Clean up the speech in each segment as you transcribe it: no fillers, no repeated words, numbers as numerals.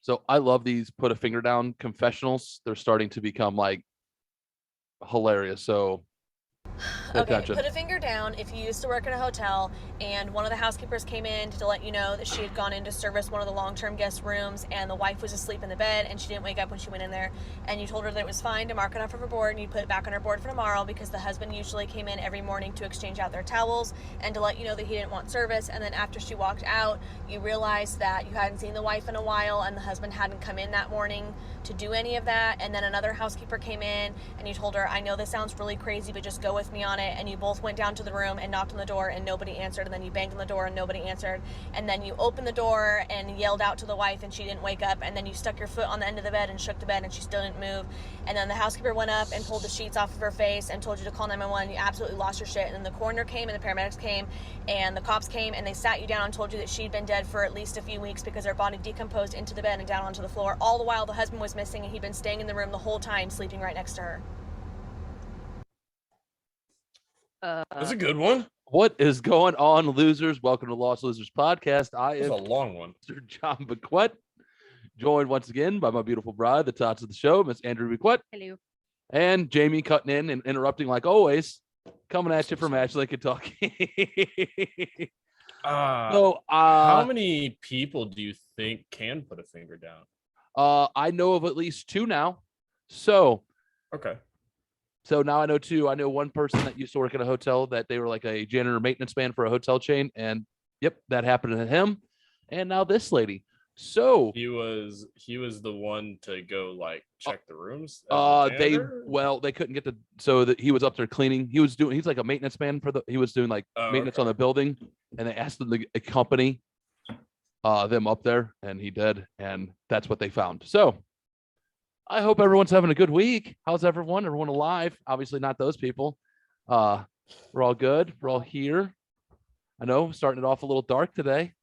So I love these put a finger down confessionals. They're starting to become like hilarious. So pay Okay, attention. put a finger down if you used to work in a hotel and one of the housekeepers came in to let you know that she had gone in to service one of the long-term guest rooms and the wife was asleep in the bed and she didn't wake up when she went in there, and you told her that it was fine to mark it off of her board and you put it back on her board for tomorrow because the husband usually came in every morning to exchange out their towels and to let you know that he didn't want service. And then after she walked out, you realized that you hadn't seen the wife in a while and the husband hadn't come in that morning to do any of that. And then another housekeeper came in and you told her, I know this sounds really crazy, but just go with me on it. And you both went down to the room and knocked on the door and nobody answered, and then you banged on the door and nobody answered, and then you opened the door and yelled out to the wife and she didn't wake up, and then you stuck your foot on the end of the bed and shook the bed and she still didn't move, and then the housekeeper went up and pulled the sheets off of her face and told you to call 911. You absolutely lost your shit, and then the coroner came and the paramedics came and the cops came and they sat you down and told you that she'd been dead for at least a few weeks because her body decomposed into the bed and down onto the floor, all the while the husband was missing and he'd been staying in the room the whole time sleeping right next to her. That's a good one. What is going on, losers? Welcome to Lost Losers Podcast. I That's am a long one. Mr. John Bequette, joined once again by my beautiful bride, the tots of the show, Miss Andrew Bequette. Hello. And Jamie cutting in and interrupting like always, coming at you from Ashley, Kentucky. How many people do you think can put a finger down? I know of at least two now. So now I know two. I know one person that used to work at a hotel that they were like a janitor maintenance man for a hotel chain. And yep, that happened to him. And now this lady. So he was the one to go like check the rooms. They couldn't get that he was up there cleaning. He's like a maintenance man he was doing like maintenance on the building, and they asked him to accompany them up there, and he did, and that's what they found. So I hope everyone's having a good week. How's everyone? Everyone alive? Obviously not those people. We're all good. We're all here. I know, starting it off a little dark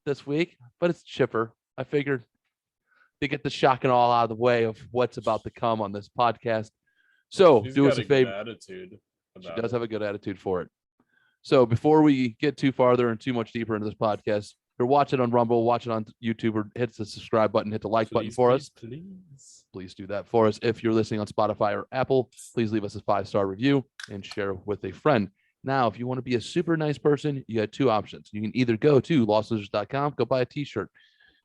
this week, but it's chipper. I figured to get the shock and all out of the way of what's about to come on this podcast. So do us a favor. She does have a good attitude for it. So before we get too farther and too much deeper into this podcast, if you're watching on Rumble, watch it on YouTube, or hit the subscribe button, hit the like button for us. Please do that for us. If you're listening on Spotify or Apple, please leave us a 5-star review and share with a friend. Now, if you want to be a super nice person, you got two options. You can either go to lostlosers.com, go buy a t-shirt.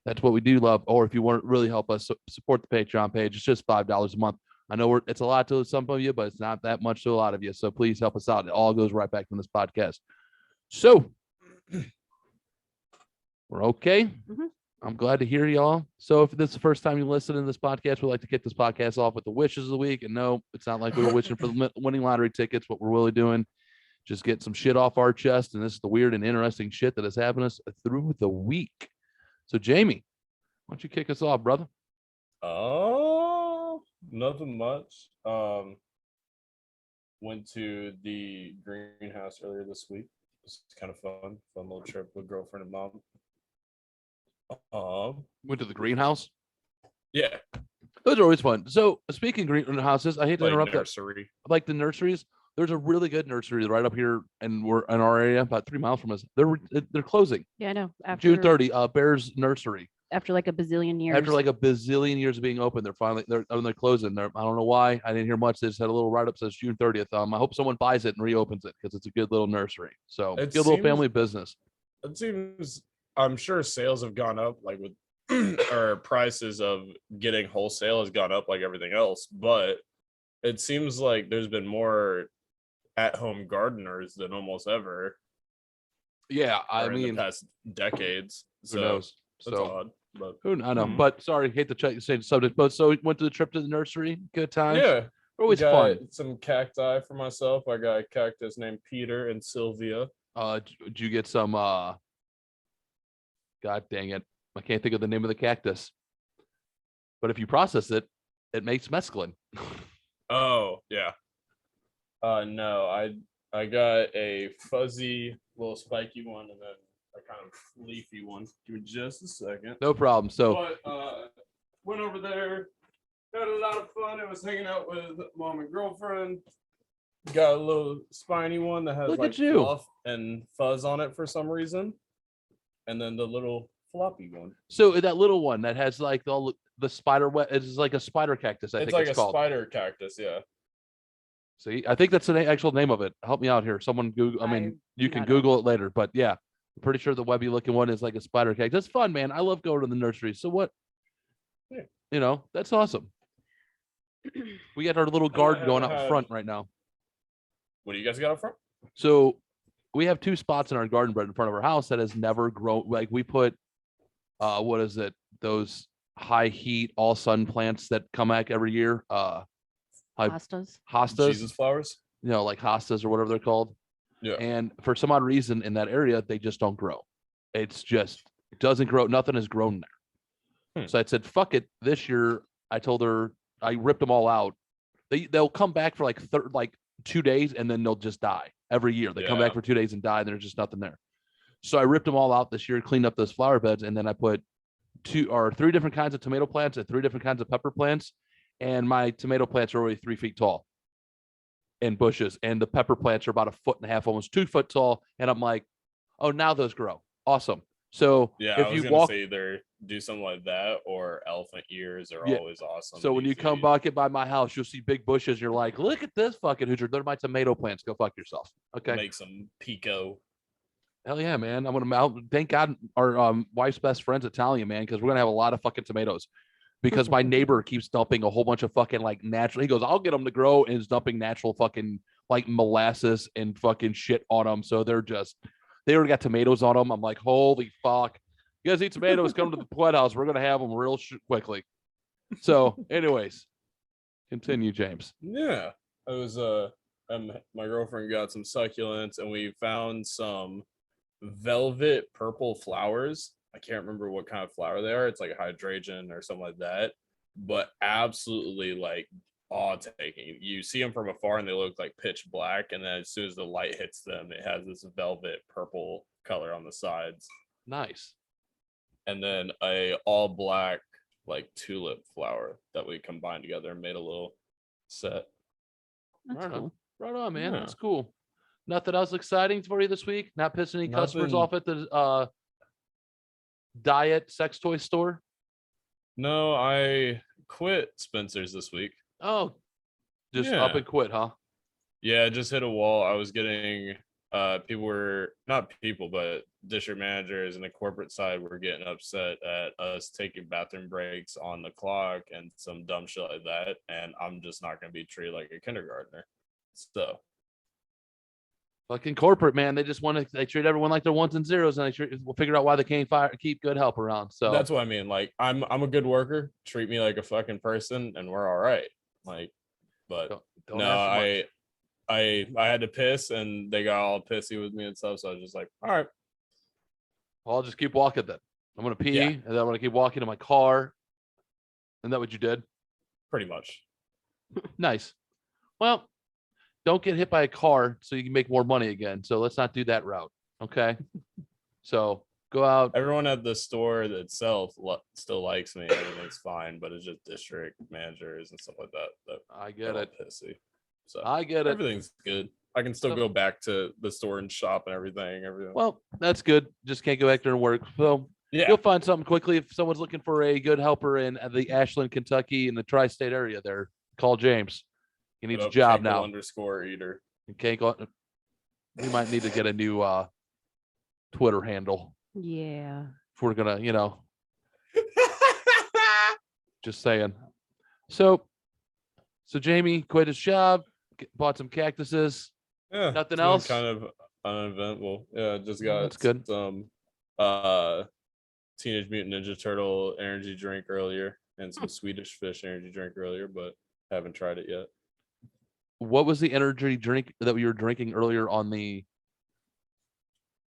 That's what we do love. Or if you want to really help us support the Patreon page, it's just $5 a month. I know it's a lot to some of you, but it's not that much to a lot of you. So please help us out. It all goes right back to this podcast. So we're okay. Mm-hmm. I'm glad to hear y'all. So if this is the first time you listen to this podcast, we'd like to kick this podcast off with the wishes of the week. And no, it's not like we were wishing for the winning lottery tickets. What we're really doing, just get some shit off our chest. And this is the weird and interesting shit that has happened to us through the week. So Jamie, why don't you kick us off, brother? Nothing much. Went to the greenhouse earlier this week. It was kind of fun little trip with girlfriend and mom. Went to the greenhouse? Yeah. Those are always fun. So speaking of greenhouses, I hate to interrupt nursery. Like the nurseries. There's a really good nursery right up here, and we're in our area, about 3 miles from us. They're closing. Yeah, I know. After June 30, Bears Nursery. After like a bazillion years. After like a bazillion years of being open, they're closing. I don't know why. I didn't hear much. They just had a little write-up says June 30th. I hope someone buys it and reopens it because it's a good little nursery. So good little family business. It seems, I'm sure sales have gone up, like with or prices of getting wholesale has gone up like everything else, but it seems like there's been more at-home gardeners than almost ever. Yeah, I mean, in the past decades. Who knows? That's odd. But I know. Mm-hmm. But sorry, hate to say the subject. But so we went to the trip to the nursery. Good time. Yeah, always fun. Some cacti for myself. I got a cactus named Peter and Sylvia. Did you get some? God dang it! I can't think of the name of the cactus. But if you process it, it makes mescaline. Oh yeah. No, I got a fuzzy little spiky one and then a kind of leafy one. Give me just a second. No problem. So went over there, had a lot of fun. I was hanging out with mom and girlfriend. Got a little spiny one that has like fluff and fuzz on it for some reason. And then the little floppy one. So that little one that has like all the spider web. It's like a spider cactus. I It's think like it's a called. spider cactus. Yeah. See, I think that's the actual name of it. Help me out here. Someone Google. I mean, you can not know. Google it later, but yeah, I'm pretty sure the webby looking one is like a spider cactus. It's fun, man. I love going to the nursery. So what? Yeah. You know, that's awesome. We got our little garden going out front right now. What do you guys got up front? So we have 2 spots in our garden bed in front of our house that has never grown. Like we put, what is it? Those high heat all sun plants that come back every year. Pastas. Hostas, Jesus flowers. you know, like hostas or whatever they're called. Yeah. And for some odd reason in that area, they just don't grow. It's just, it doesn't grow. Nothing has grown there. So I said, fuck it. This year, I told her, I ripped them all out. They'll come back for like 2 days and then they'll just die every year. They come back for 2 days and die. And there's just nothing there. So I ripped them all out this year, cleaned up those flower beds. And then I put 2 or 3 different kinds of tomato plants and 3 different kinds of pepper plants. And my tomato plants are already 3 feet tall in bushes. And the pepper plants are about 1.5 feet, almost 2 foot tall. And I'm like, oh, now those grow. Awesome. So Yeah, if I was you gonna walk, say either do something like that or elephant ears are Yeah. always awesome. so when you come back by my house, you'll see big bushes. You're like, look at this fucking Hoosier. They're my tomato plants. Go fuck yourself. Okay. make some pico. Hell yeah, man. I'm gonna thank God our wife's best friend's Italian, man, because we're gonna have a lot of fucking tomatoes. Because my neighbor keeps dumping a whole bunch of fucking like natural. He goes, I'll get them to grow, and is dumping natural fucking like molasses and fucking shit on them. So they already got tomatoes on them. I'm like, holy fuck. You guys eat tomatoes, come to the Plant House. We're gonna have them real quickly. So, anyways, continue, James. Yeah, I was my girlfriend got some succulents, and we found some velvet purple flowers. I can't remember what kind of flower they are. It's like a hydrangea or something like that, but absolutely like awe-taking. You see them from afar, and they look like pitch black, and then as soon as the light hits them, it has this velvet purple color on the sides. Nice. And then a all black like tulip flower that we combined together and made a little set. That's Right on. cool. Right on, man. Yeah. That's cool. Nothing else exciting for you this week? Not pissing any customers Nothing. off at the diet sex toy store? No, I quit Spencer's this week. Oh, just up Yeah. and quit, huh? Yeah, just hit a wall. I was getting people were not people, but district managers and the corporate side were getting upset at us taking bathroom breaks on the clock and some dumb shit like that. And I'm just not gonna be treated like a kindergartner. So Fucking corporate, man. They just they treat everyone like they're ones and zeros, and we'll figure out why they can't keep good help around. So that's what I mean. Like I'm a good worker. Treat me like a fucking person, and we're all right. Like, but don't no, ask for much. I had to piss, and they got all pissy with me and stuff. So I was just like, all right. Well, I'll just keep walking then. I'm gonna pee, Yeah. and then I'm gonna keep walking to my car. Isn't that what you did? Pretty much. Nice. Well, don't get hit by a car so you can make more money again. So let's not do that route. Okay. So go out. Everyone at the store itself still likes me. Everything's fine, but it's just district managers and stuff like that. I get it. Pissy. So I get it. everything's good. I can still go back to the store and shop and everything. Well, that's good. Just can't go back there and work. So yeah, you'll find something quickly. If someone's looking for a good helper in the Ashland, Kentucky, in the tri-state area there, call James. He needs a job now. _eater. Okay, we might need to get a new Twitter handle Yeah. if we're gonna, just saying. So Jamie quit his job, bought some cactuses. Yeah, Nothing it's been else? kind of uneventful. Yeah, just got That's good. some Teenage Mutant Ninja Turtle energy drink earlier and some Swedish Fish energy drink earlier, but haven't tried it yet. What was the energy drink that we were drinking earlier on the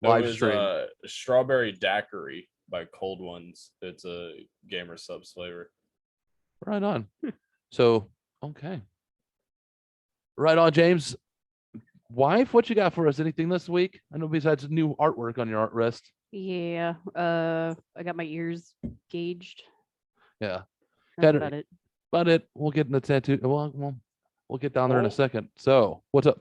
live It was stream? Strawberry Daiquiri by Cold Ones. It's a Gamer Subs flavor. Right on. So, okay. Right on, James. Wife, what you got for us? Anything this week? I know besides new artwork on your art wrist. Yeah. I got my ears gauged. Yeah. That's Better- about it. But we'll get in the tattoo. We'll get down there in a second. So, what's up?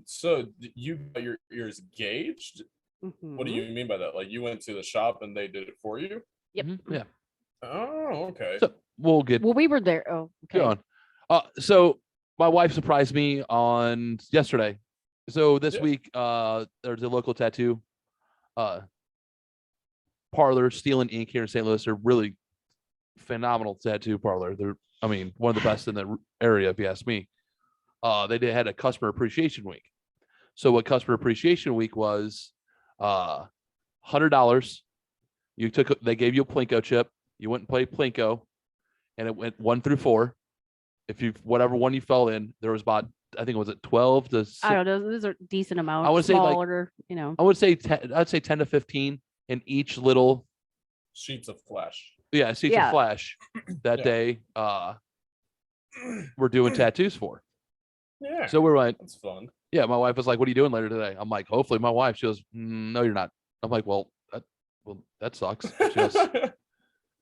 So you got your ears gauged? What do Mhm. you mean by that? Like you went to the shop and they did it for you? Yep. Mhm, yeah. Oh, okay. So we'll get Well, we were there. Oh, okay. going. So my wife surprised me on yesterday. So this Yeah. week, there's a local tattoo parlor, Steel and Ink here in St. Louis. They're really phenomenal tattoo parlor. They're, I mean, one of the best in the area, if you ask me. Had a customer appreciation week. So what customer appreciation week was, $100. They gave you a Plinko chip. You went and played Plinko, and it went 1 through 4. If you whatever one you fell in, there was about, I think it was at 12 to 6. I don't know. Those are decent amounts. I would say, like, smaller, you know. I would say 10, I'd say 10 to 15 in each little Sheets of flesh. seats of Yeah. flash that Yeah. day. We're doing tattoos for. Yeah. So we're like, That's fun. yeah. My wife was like, "What are you doing later today?" I'm like, "Hopefully." My wife, she goes, "No, you're not." I'm like, "Well, that sucks."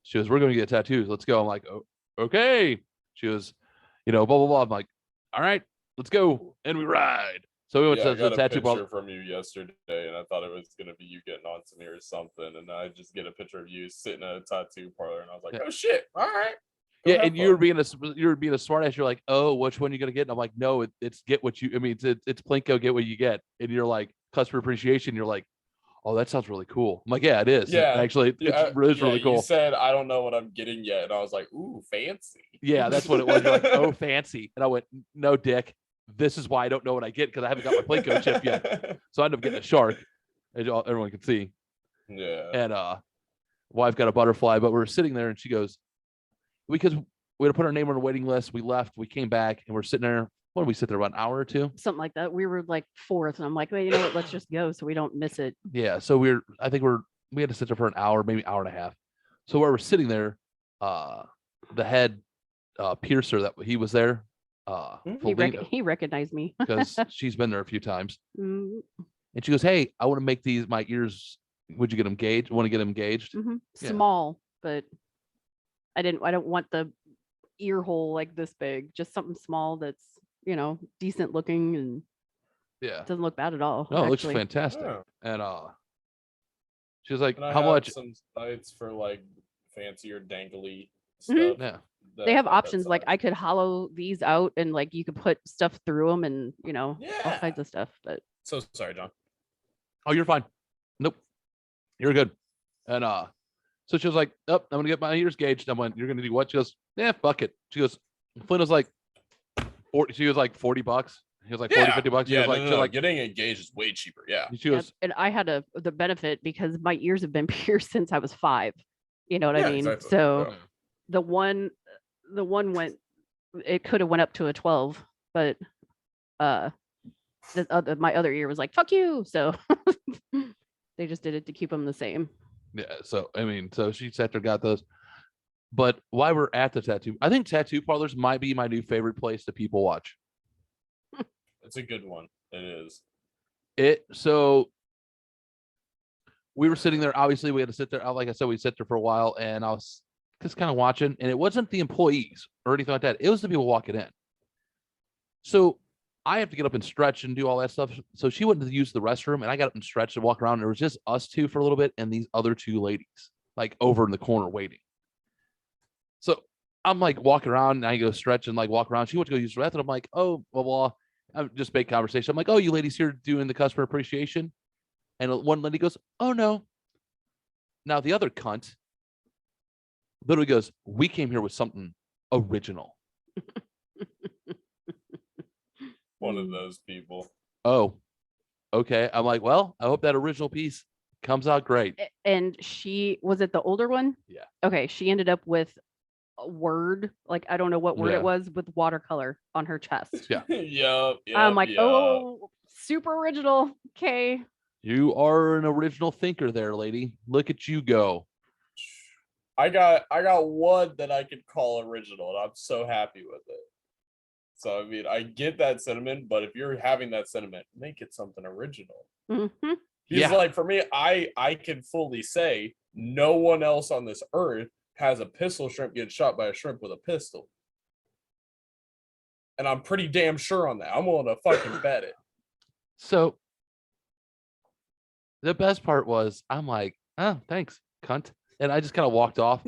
She goes, "We're going to get tattoos. Let's go." I'm like, "Oh, okay." She goes, blah blah blah. I'm like, "All right, let's go," and we ride. So we went Yeah, I to the got a tattoo picture parlor. from you yesterday, and I thought it was gonna be you getting on to me or something, and I just get a picture of you sitting at a tattoo parlor, and I was like, Yeah. "Oh shit! All right." Go Yeah, have and you were fun. being a smart ass. You're like, "Oh, which one you gonna get?" And I'm like, "No, it's get what you. I mean, it's Plinko, get what you get." And you're like, customer appreciation. You're like, "Oh, that sounds really cool." I'm like, "Yeah, it is. Yeah, Actually, it's yeah, really You cool." said I don't know what I'm getting yet, and I was like, "Ooh, fancy." Yeah, that's what it was. You're like, "Oh, fancy," and I went, "No, Dick. This is why I don't know what I get because I haven't got my Plinko chip yet." So I ended up getting a shark, as everyone can see. Yeah. And wife got a butterfly, but we were sitting there, and she goes, because we had to put our name on a waiting list. We left, we came back, and we're sitting there. What did we sit there about an hour or two? Something like that. We were like fourth, and I'm like, well, you know what? Let's just go so we don't miss it. Yeah. So we had to sit there for an hour, maybe hour and a half. So while we're sitting there, the head piercer that he was there, He recognized me. because she's been there a few times, Mm, and she goes, "Hey, I want to make these my ears. Would you get them gauged? Want to get them gauged?" mhm. Yeah. Small, but I don't want the ear hole like this big. Just something small that's decent looking and Yeah. doesn't look bad at all. No, it looks actually. fantastic. Yeah. And she was like, And I "How have much?" some sites for like fancier dangly Mhm. stuff. Yeah. They have that options like size. I could hollow these out and like you could put stuff through them and all Yeah. kinds of stuff. But So sorry, John. Oh, you're fine. Nope. You're good. And so she was like, "Oh, I'm gonna get my ears gauged." I went, "You're gonna do what?" She goes, "Yeah, fuck it." She goes, Flynn was like 40, she was like $40. He was like 40, $50. She Yeah, was like, no, she no, was like, getting engaged is way cheaper. Yeah. she yeah, goes, and I had the benefit because my ears have been pierced since I was 5. You know what I Yeah, mean? exactly. So Yeah. the one went, it could have went up to a 12, but my other ear was like, fuck you. So they just did it to keep them the same. yeah. So I mean, so she sat there, got those. But while we're at the tattoo, I think tattoo parlors might be my new favorite place that people watch. It's a good one. It is. So we were sitting there. Obviously, we had to sit there. Like I said, we sat there for a while, and I was just kind of watching. And it wasn't the employees or anything like that. It was the people walking in. So I have to get up and stretch and do all that stuff. So she went to use the restroom, and I got up and stretched and walked around. And it was just us two for a little bit, and these other 2 ladies like over in the corner waiting. So I'm like walking around, and I go stretch and like walk around. She went to go use the restroom. I'm like, oh, blah blah. I'm just make conversation. I'm like, oh, you ladies here doing the customer appreciation? And one lady goes, oh no. Now the other cunt literally goes, we came here with something original. One of those people. Oh, okay. I'm like, well, I hope that original piece comes out great. And she was it the older one? Yeah. Okay. She ended up with a word, like I don't know what word Yeah. it was, with watercolor on her chest. Yeah. Yep. I'm like, oh, super original. Okay. You are an original thinker there, lady. Look at you go. I got one that I could call original, and I'm so happy with it. So I mean, I get that sentiment, but if you're having that sentiment, make it something original. Mhm. Because Yeah. like for me, I can fully say no one else on this earth has a pistol shrimp get shot by a shrimp with a pistol. And I'm pretty damn sure on that. I'm willing to fucking bet it. So the best part was I'm like, oh, thanks, cunt. and I just kind of walked off.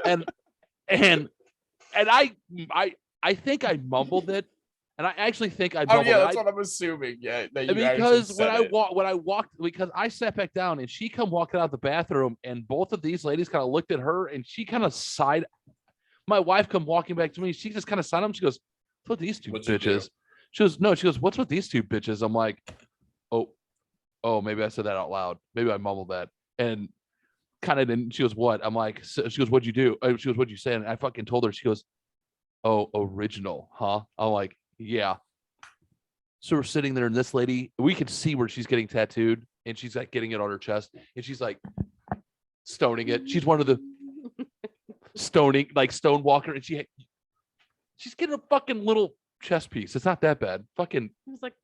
And I think I mumbled it, and I actually think I Oh mumbled yeah, it. that's what I'm assuming. Yeah, that you Because actually said it. when I walked, because I sat back down and she come walking out the bathroom, and both of these ladies kind of looked at her, and she kind of sighed. My wife come walking back to me. She just kind of sighed them. She goes, "What's with these two What'd you do? bitches?" She goes, "No." She goes, "What's with these two bitches?" I'm like, "Oh, maybe I said that out loud. Maybe I mumbled that." And kind of didn't. She goes, "What?" I'm like, She goes, "What'd you do?" She goes, "What'd you say?" And I fucking told her. She goes, "Oh, original, huh?" I'm like, "Yeah." So we're sitting there, and this lady, we could see where she's getting tattooed, and she's like getting it on her chest, and she's like stoning it. She's one of the stoning, like stone walker, and she's getting a fucking little chest piece. It's not that bad. Fucking It was like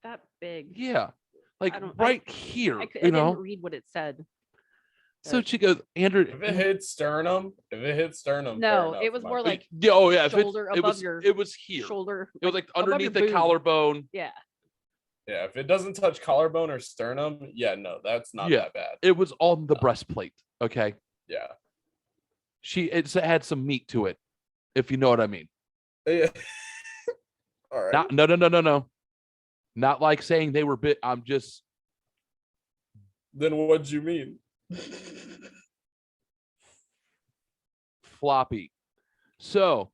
that big. yeah, like don't- right here, I you didn't know. read what it said. So she goes, Andrew. If it hits sternum, fair No, enough, it was in my more opinion. like Yeah, oh yeah, if shoulder it above was your it was here. shoulder. It was like above your underneath the boob. collarbone. Yeah. Yeah, if it doesn't touch collarbone or sternum, yeah, no, that's not Yeah. that bad. It was on the breastplate. Okay, Yeah. it had some meat to it, if you know what I mean. Yeah. All right. No. Not like saying they were bit. I'm just Then what'd you mean? floppy. So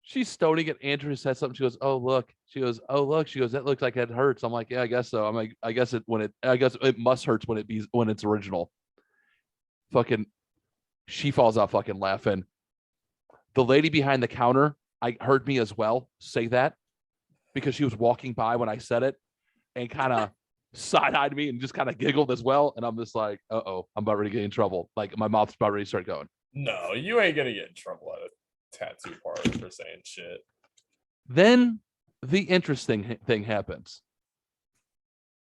she's stoning it. Andrew said something. She goes, "Oh look." She goes, "Oh look." She goes, "That looks like it hurts." I'm like, "Yeah, I guess so." I'm like, I guess it must hurts when it's original." Fucking, she falls out fucking laughing. The lady behind the counter, I heard me as well say that because she was walking by when I said it, and kind of side-eyed me and just kind of giggled as well. And I'm just like, "Uh-oh, I'm about ready to get in trouble." Like my mouth's about ready to start going. No, you ain't gonna get in trouble at a tattoo parlor for saying shit. Then the interesting thing happens.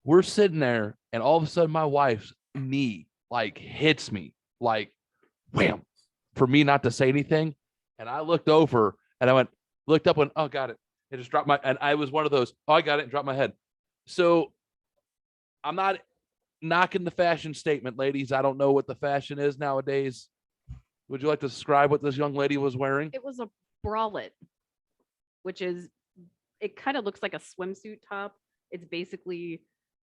We're sitting there, and all of a sudden, my wife's knee like hits me, like wham, for me not to say anything. And I looked over, and I looked up, and oh, got it. It just dropped and I was one of those, oh, I got it, and dropped my head. So I'm not knocking the fashion statement, ladies. I don't know what the fashion is nowadays. Would you like to describe what this young lady was wearing? It was a bralette, which is, it kind of looks like a swimsuit top. It's basically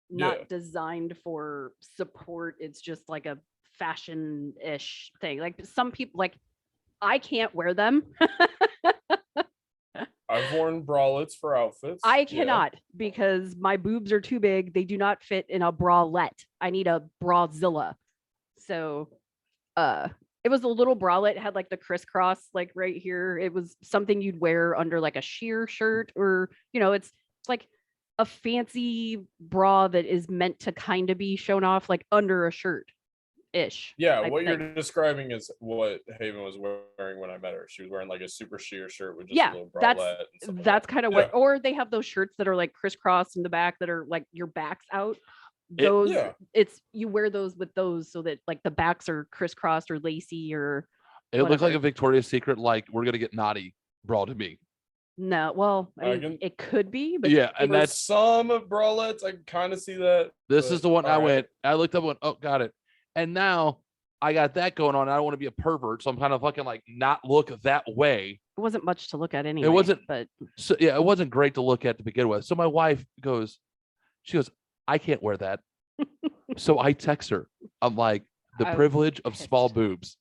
not Yeah. designed for support. It's just like a fashion-ish thing. Like some people, like I can't wear them. I've worn bralettes for outfits. I Yeah. cannot because my boobs are too big. They do not fit in a bralette. I need a brazilla. So it was a little bralette. It had like the crisscross like right here. It was something you'd wear under like a sheer shirt, or it's like a fancy bra that is meant to kind of be shown off like under a shirt ish. Yeah, what you're describing is what Haven was wearing when I met her. She was wearing like a super sheer shirt with just a little bralette. That's kind of what, or they have those shirts that are like crisscross in the back that are like your back's out. Those it's you wear those with those so that like the backs are crisscrossed or lacy or it looked like a Victoria's Secret, like we're gonna get naughty bra to me. No, well, I mean, it could be, but yeah, and that's some bralettes. I kind of see that. This is the one I went. I looked up and went, oh, got it. And now I got that going on. I don't want to be a pervert, so I'm kind of fucking like not look that way. It wasn't much to look at anyway. It wasn't, but so yeah, it wasn't great to look at to begin with. So my wife she goes, I can't wear that. So I text her. I'm like, the privilege of small boobs.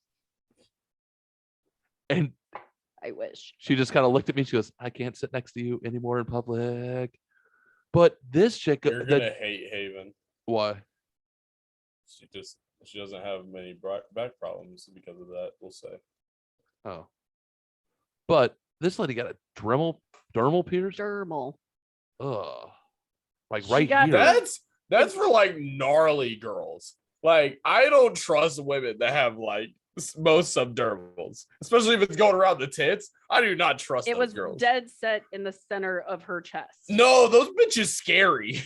And I wish. She just kind of looked at me. She goes, I can't sit next to you anymore in public. But this chick, you're gonna hate Haven. Why? She doesn't have many back problems because of that. We'll say. Oh. But this lady got a dermal pierce. Dermal. Ugh. Like right here. That's for like gnarly girls. Like I don't trust women that have like most subdermals, especially if it's going around the tits. I do not trust those girls. It was dead set in the center of her chest. No, those bitches scary.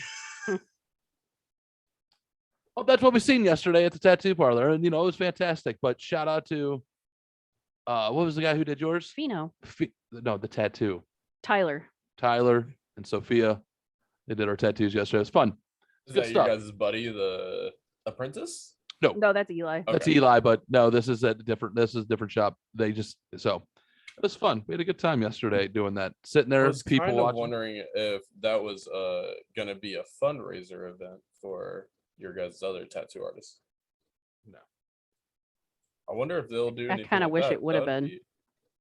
Oh, that's what we seen yesterday at the tattoo parlor, and it was fantastic. But shout out to, what was the guy who did yours? Fino. No, the tattoo. Tyler and Sophia. They did our tattoos yesterday. It was fun. Is that your guys' buddy, the Apprentice? No, that's Eli. That's Okay. Eli, but no, this is a different shop. They just so it was fun. We had a good time yesterday doing that. Sitting I there, was people kind of watching. wondering if that was gonna be a fundraiser event for your guys' other tattoo artists. No. I wonder if they'll do I anything. kinda like wish that. it would have been.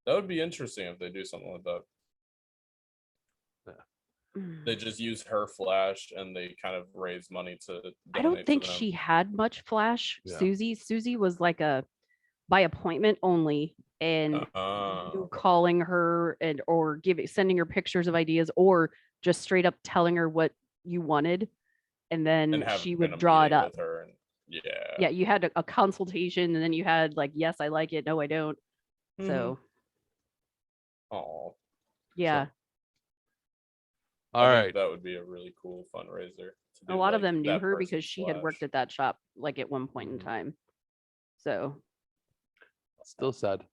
That would be interesting if they do something like that. They just use her flash and they kind of raise money to. I don't donate think to them. she had much flash. Yeah. Susie was like a by appointment only, and you calling her and or sending her pictures of ideas, or just straight up telling her what you wanted, and then and have she been would a draw it meeting up. with her and yeah. Yeah, you had a consultation, and then you had like, yes, I like it, no, I don't. Mhm. So Oh, yeah, All I right. think that would be a really cool fundraiser. To a do, lot of like, them knew that her person's because she had worked flash. at that shop like at one point in Mhm. time. So Still sad.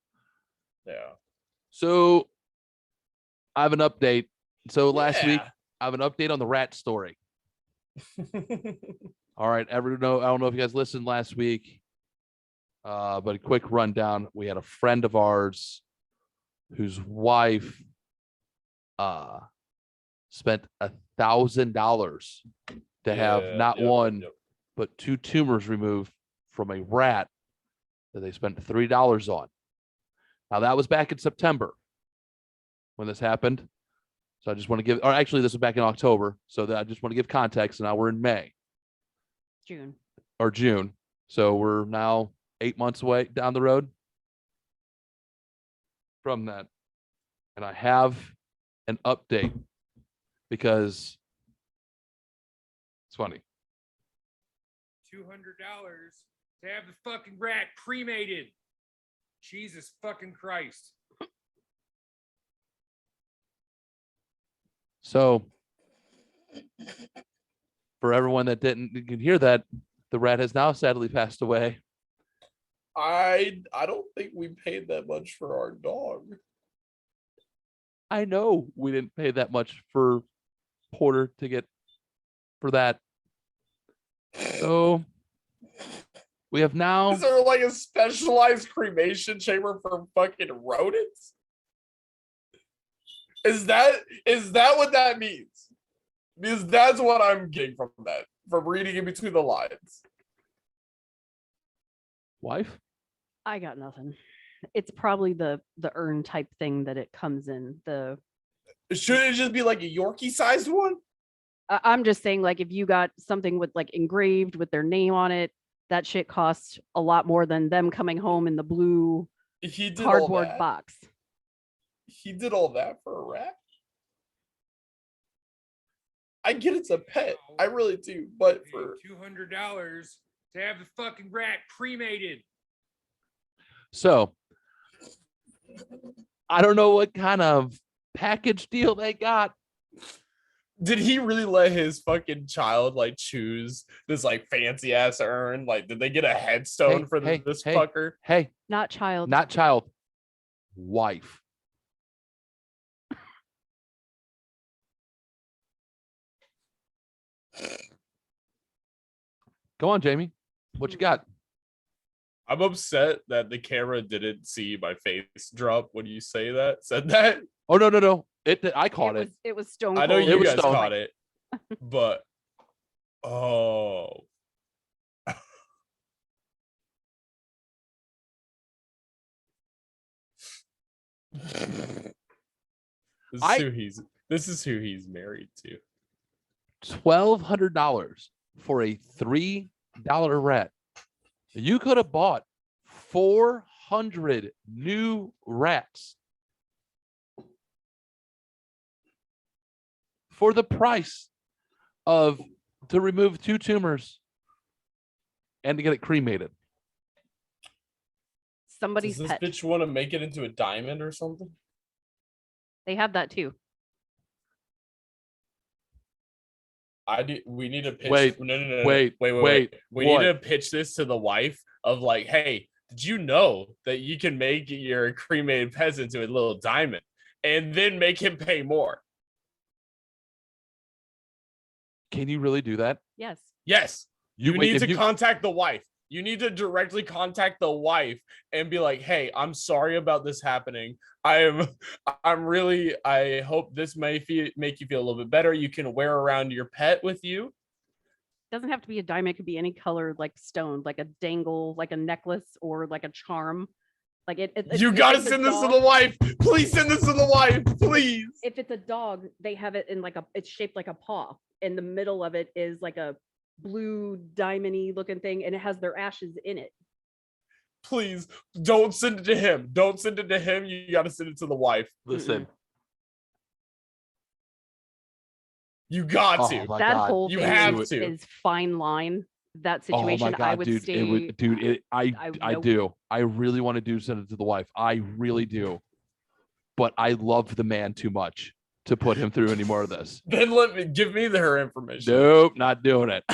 Yeah. So I have an update. So last week Yeah. I have an update on the rat story. All right, I don't know if you guys listened last week, but a quick rundown. We had a friend of ours whose wife spent $1,000 to have Yeah, not yep, one yep. but 2 tumors removed from a rat that they spent $3 on. Now that was back in September when this happened. So I just want to give, or actually this was back in October. So that I just want to give context. And now we're in May June. or June. So we're now 8 months away down the road from that. And I have an update because it's funny. $200 to have the fucking rat cremated. Jesus fucking Christ. So for everyone that didn't can hear that, the rat has now sadly passed away. I don't think we paid that much for our dog. I know we didn't pay that much for Porter to get for that. So we have now. Is there like a specialized cremation chamber for fucking rodents? Is that what that means? Because that's what I'm getting from that, from reading in between the lines. Wife? I got nothing. It's probably the urn type thing that it comes in. Should it just be like a Yorkie sized one? I'm just saying, like, if you got something with like engraved with their name on it, that shit costs a lot more than them coming home in the blue He did cardboard all that. box. He did all that for a rat. I get it's a pet, I really do, but for $200 to have the fucking rat cremated. So I don't know what kind of package deal they got. did he really let his fucking child like choose this like fancy ass urn? Like, did they get a headstone for this fucker? Hey, Not child. not child, wife. Go on, Jamie. What you got? I'm upset that the camera didn't see my face drop when you said that. Oh no. I caught it. It was stone. I know cold. you was guys stone. caught it, but oh. This is who he's married to. $1,200 for a $3 rat. You could have bought 400 new rats for the price of to remove 2 tumors and to get it cremated. Somebody's Does this pet. bitch want to make it into a diamond or something? They have that too. We need to pitch. Wait, No. wait. We What? need to pitch this to the wife of like, hey, did you know that you can make your cremated pets into a little diamond and then make him pay more? Can you really do that? Yes. Yes. You wait, need if to you- contact the wife. You need to directly contact the wife and be like, "Hey, I'm sorry about this happening. I'm really. I hope this may make you feel a little bit better. You can wear around your pet with you." Doesn't have to be a diamond, it could be any color like stone, like a dangle, like a necklace, or like a charm. Like You if gotta it's a send this to dog- the wife. Please send this to the wife, please. If it's a dog, they have it in like it's shaped like a paw. In the middle of it is like a blue diamondy looking thing, and it has their ashes in it. Please don't send it to him. Don't send it to him. You gotta send it to the wife. listen. You got Oh to. my That God. whole You thing have is, to. is fine line. That Oh my situation, God, I would dude. stay. It would, dude. I nope. do. I really want to do send it to the wife. I really do. But I love the man too much to put him through any more of this. Then give me her information. Nope, not doing it.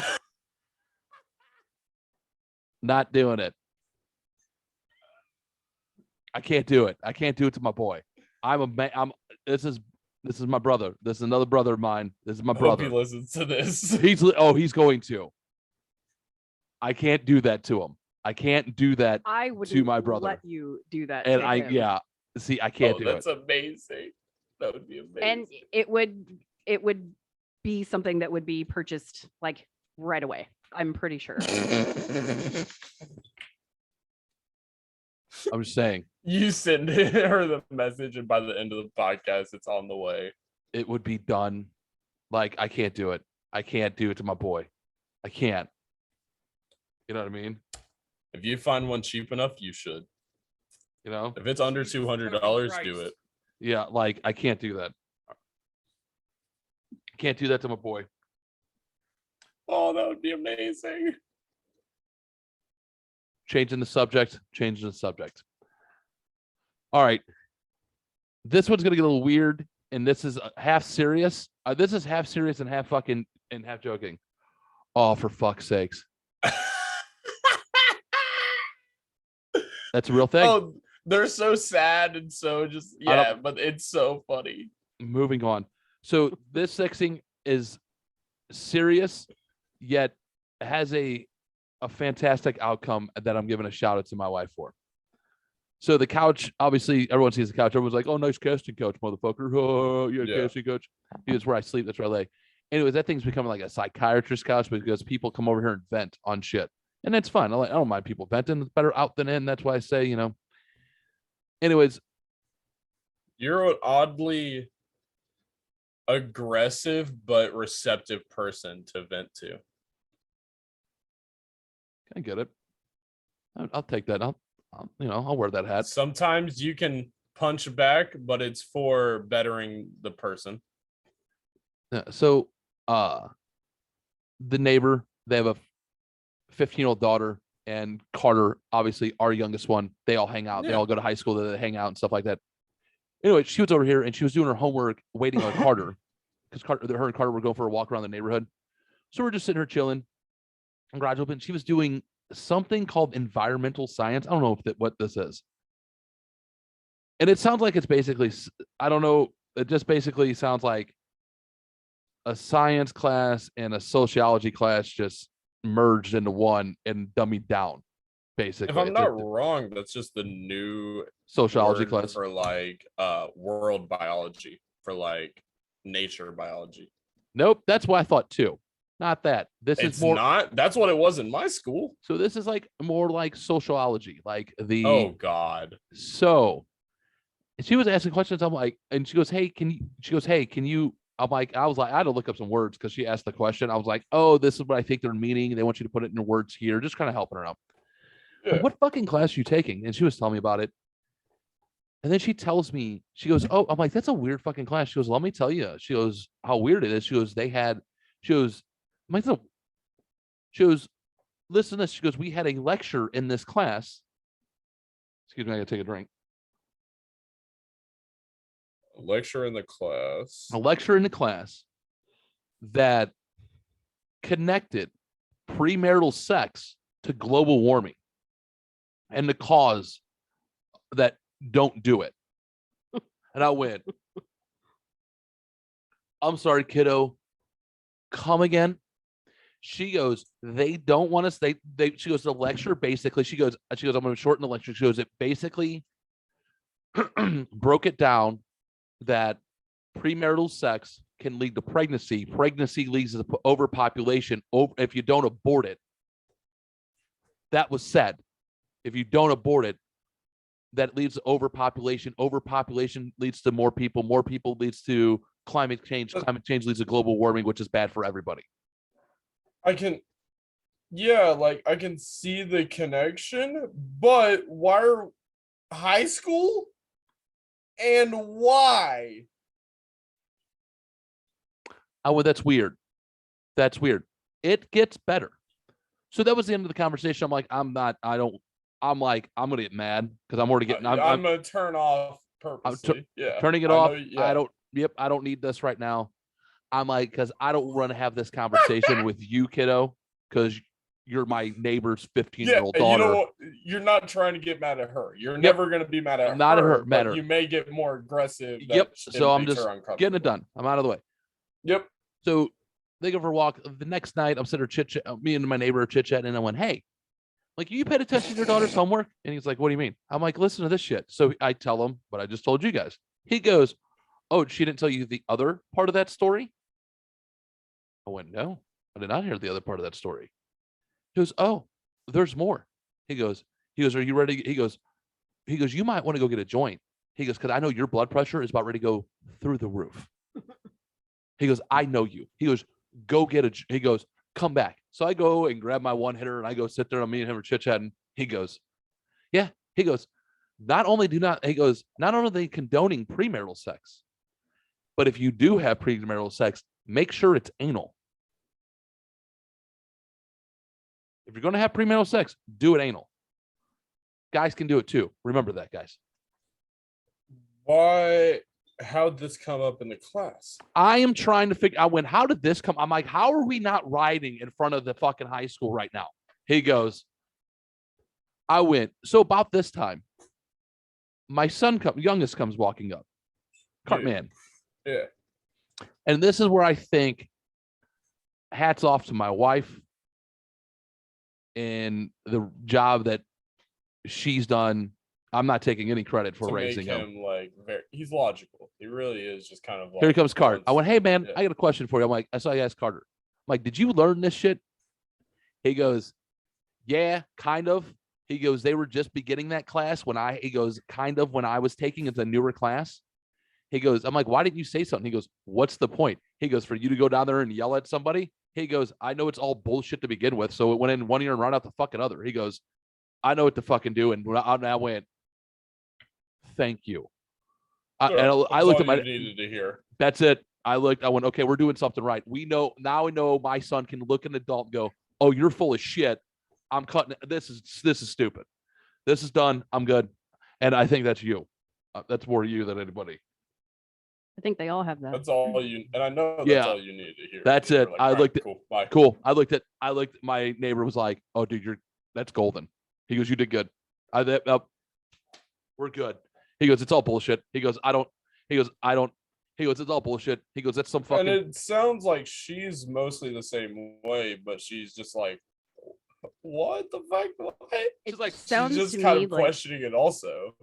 Not doing it. I can't do it. I can't do it to my boy. This is my brother. This is another brother of mine. This is my Hope brother. he listens to this. He's going to. I can't do that to him. I can't do that. I would to my brother. let you do that. And to him. yeah. See, I can't do That's it. amazing. That would be amazing. And it would be something that would be purchased like right away. I'm pretty sure. I'm just saying You send her the message, and by the end of the podcast, it's on the way. it would be done. Like, I can't do it. I can't do it to my boy. I can't. You know what I mean? If you find one cheap enough, you should. You know? If it's under Jesus $200, fucking do Christ. it. Yeah, like I can't do that. Can't do that to my boy. Oh, that would be amazing. Changing the subject. All right. This one's gonna get a little weird, and this is half serious. This is half serious and half fucking and half joking. Oh, for fuck's sakes. That's a real thing. Oh, they're so sad and so just but it's so funny. Moving on. So this sexing is serious, yet has a fantastic outcome that I'm giving a shout out to my wife for. So the couch, obviously, everyone sees the couch. Everyone's like, "Oh, nice casting couch, motherfucker! Oh, you're a casting couch." It's where I sleep. That's where I lay. Anyways, that thing's becoming like a psychiatrist couch because people come over here and vent on shit, and it's fun. I don't mind people venting. It's better out than in. That's why I say, you know. Anyways, You're an oddly aggressive but receptive person to vent to. I get it. I'll take that. I'll I'll wear that hat. Sometimes you can punch back, but it's for bettering the person. Yeah, so, the neighbor, they have a 15-year-old daughter, and Carter, obviously our youngest one. They all hang out. They Yeah. all go to high school. They hang out and stuff like that. Anyway, she was over here and she was doing her homework, waiting on Carter, because her and Carter were going for a walk around the neighborhood. So we're just sitting here chilling. And graduate, and she was doing something called environmental science. I don't know what this is. And it sounds like it's basically, I don't know. It just basically sounds like a science class and a sociology class just merged into one and dummied down. Basically, If I'm It's a not wrong, that's just the new sociology word class. for like world biology, for like nature biology. Nope, that's what I thought too. Not that. This It's is more. not. That's what it was in my school. So this is like more like sociology, like the. Oh God. So she was asking questions. I'm like, and she goes, "Hey, can you?" She goes, "Hey, can you?" I'm like, I was like, I had to look up some words because she asked the question. I was like, "Oh, this is what I think they're meaning. They want you to put it in words here." Just kind of helping her out. Yeah. Like, what fucking class are you taking? And she was telling me about it. And then she tells me, she goes, "Oh," I'm like, "That's a weird fucking class." She goes, "Let me tell you." She goes, "How weird it is." She goes, she goes, I'm like, she goes, "Listen to this." She goes, "We had a lecture in this class." Excuse me, I gotta take a drink. A lecture in the class. A lecture in the class that connected premarital sex to global warming and the cause that don't do it. And I went, "I'm sorry, kiddo. Come again?" She goes, they don't want us. She goes, the lecture basically, she goes, I'm going to shorten the lecture. She goes, it basically broke it down that premarital sex can lead to pregnancy. Pregnancy leads to overpopulation. If you don't abort it, that was said. If you don't abort it, that leads to overpopulation. Overpopulation leads to more people. More people leads to climate change. Climate change leads to global warming, which is bad for everybody. I can see the connection, but why are high school? And why? Oh, well, that's weird. That's weird. It gets better. So that was the end of the conversation. I'm like, I'm going to get mad because I'm already getting, I'm going to turn off purposely. Turning it off. I don't need this right now. I'm like, because I don't want to have this conversation with you, kiddo, because you're my neighbor's 15-year-old daughter. You're not trying to get mad at her. You're never going to be mad at her. Not at her. Matter. You may get more aggressive. So I'm just getting it done. I'm out of the way. Yep. So they go for a walk. The next night, I'm sitting there me and my neighbor are chit-chatting, and I went, hey, like, you paid attention to your daughter's homework? And he's like, what do you mean? I'm like, listen to this shit. So I tell him what I just told you guys. He goes, oh, she didn't tell you the other part of that story? I went, no, I did not hear the other part of that story. He goes, oh, there's more. He goes, are you ready? He goes, you might want to go get a joint. He goes, because I know your blood pressure is about ready to go through the roof. He goes, I know you. He goes, go get he goes, come back. So I go and grab my one hitter and I go sit there and me and him are chit-chatting. He goes, yeah. He goes, not only are they condoning premarital sex, but if you do have premarital sex, make sure it's anal. If you're going to have premarital sex, do it anal. Guys can do it too. Remember that, guys. Why? How'd this come up in the class? I am trying to figure out how did this come? I'm like, how are we not riding in front of the fucking high school right now? He goes, I went. So about this time, my son youngest comes walking up. Cartman. Yeah. And this is where I think hats off to my wife and the job that she's done. I'm not taking any credit for raising him. He's logical. He really is just kind of like. Here he comes, Carter. I went, hey, man, I got a question for you. I'm like, I saw you ask Carter. I'm like, did you learn this shit? He goes, yeah, kind of. He goes, they were just beginning that class when I was taking it's a newer class. He goes, I'm like, why didn't you say something? He goes, what's the point? He goes, for you to go down there and yell at somebody? He goes, I know it's all bullshit to begin with. So it went in one ear and run out the fucking other. He goes, I know what to fucking do. And I went, thank you. I looked at needed to hear. That's it. I went, okay, we're doing something right. We know my son can look at an adult and go, oh, you're full of shit. I'm cutting. This is stupid. This is done. I'm good. And I think that's you. That's more you than anybody. I think they all have that. That's all you, and I know that's all you needed to hear. That's it. Like, I looked at cool. Bye. Cool. I looked at my neighbor was like, oh, dude, that's golden. He goes, you did good. We're good. He goes, it's all bullshit. He goes, it's all bullshit. He goes, that's some fucking. And it sounds like she's mostly the same way, but she's just like, what the fuck? What? She's like, sounds she's just to kind me of like questioning it also.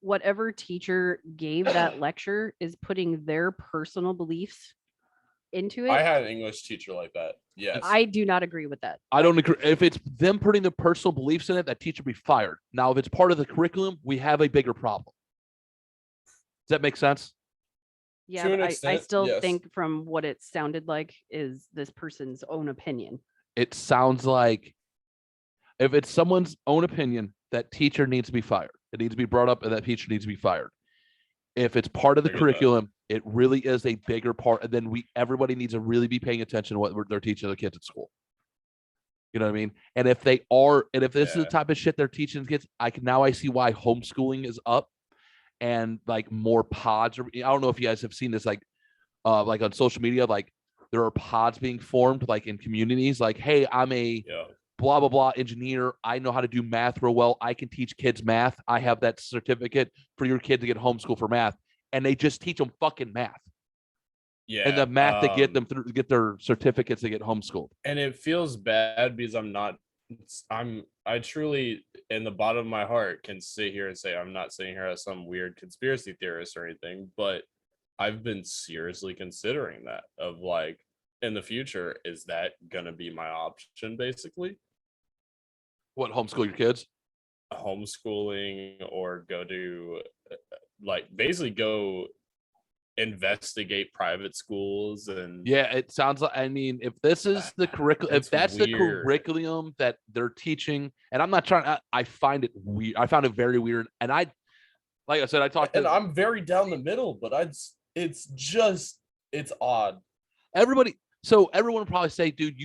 Whatever teacher gave that lecture is putting their personal beliefs into it. I had an English teacher like that. Yes. I do not agree with that. I don't agree. If it's them putting their personal beliefs in it, that teacher be fired. Now, if it's part of the curriculum, we have a bigger problem. Does that make sense? Yeah, but I still think from what it sounded like is this person's own opinion. It sounds like if it's someone's own opinion, that teacher needs to be fired. It needs to be brought up and that teacher needs to be fired. If it's part of the curriculum, it really is a bigger part. And then everybody needs to really be paying attention to what they're teaching the kids at school. You know what I mean? And if this is the type of shit they're teaching kids, I see why homeschooling is up and like more pods. I don't know if you guys have seen this, like on social media, like there are pods being formed like in communities, like, hey, I'm a blah, blah, blah engineer. I know how to do math real well. I can teach kids math. I have that certificate for your kid to get homeschooled for math. And they just teach them fucking math. Yeah. and the math to get them through, get their certificates to get homeschooled. And it feels bad because I truly, in the bottom of my heart, can sit here and say I'm not sitting here as some weird conspiracy theorist or anything, but I've been seriously considering that of like, in the future, is that gonna be my option basically? What, homeschool your kids? Homeschooling or go to like basically go investigate private schools and Yeah, it sounds like, I mean, if this is the curriculum, if It's that's the weird. curriculum that they're teaching, and I'm not trying, I find it weird. I found it very weird. And like I said, I talked and to I'm very down the middle, but it's odd. everybody. So everyone would probably say, dude,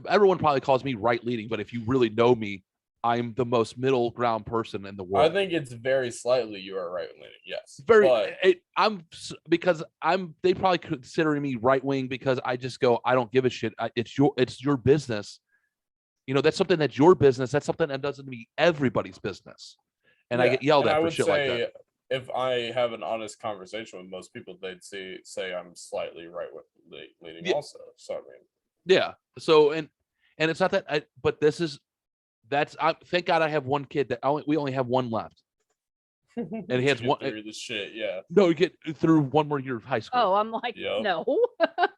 everyone probably calls me right leaning, but if you really know me, I'm the most middle ground person in the world. I think it's very slightly you are right leaning, yes. Very, but because they probably considering me right wing because I just go, I don't give a shit. It's your business. You know, that's something that's your business. That's something that doesn't be everybody's business. And I yeah, get yelled and at I for would shit like that. if I have an honest conversation with most people, they'd say I'm slightly right leaning Yeah. also. So I mean, Yeah. So and it's not that but thank God I have one kid that we only have one left. And he has one. through the shit, yeah. No, you get through one more year of high school. Oh, I'm like, Yep. no.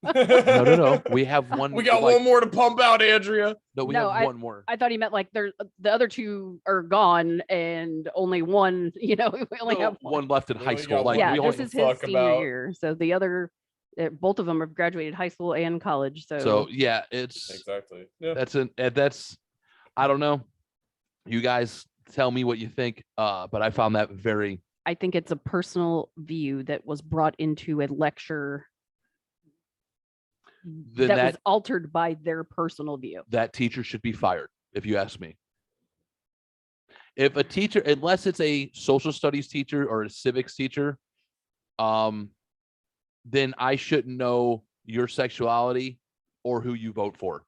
No. We have one. We got one more to pump out, Andrea. No, we No, have one more. I thought he meant like the other two are gone and only one, we only No, have one left in We high only school. got Like one. yeah, we only this is give a his fuck senior about- year. So the other, both of them have graduated high school and college. so yeah, it's Exactly. Yeah. that's I don't know. You guys tell me what you think. But I found that very. I think it's a personal view that was brought into a lecture Then that was altered by their personal view. that teacher should be fired, if you ask me. If a teacher, unless it's a social studies teacher or a civics teacher, then I shouldn't know your sexuality or who you vote for.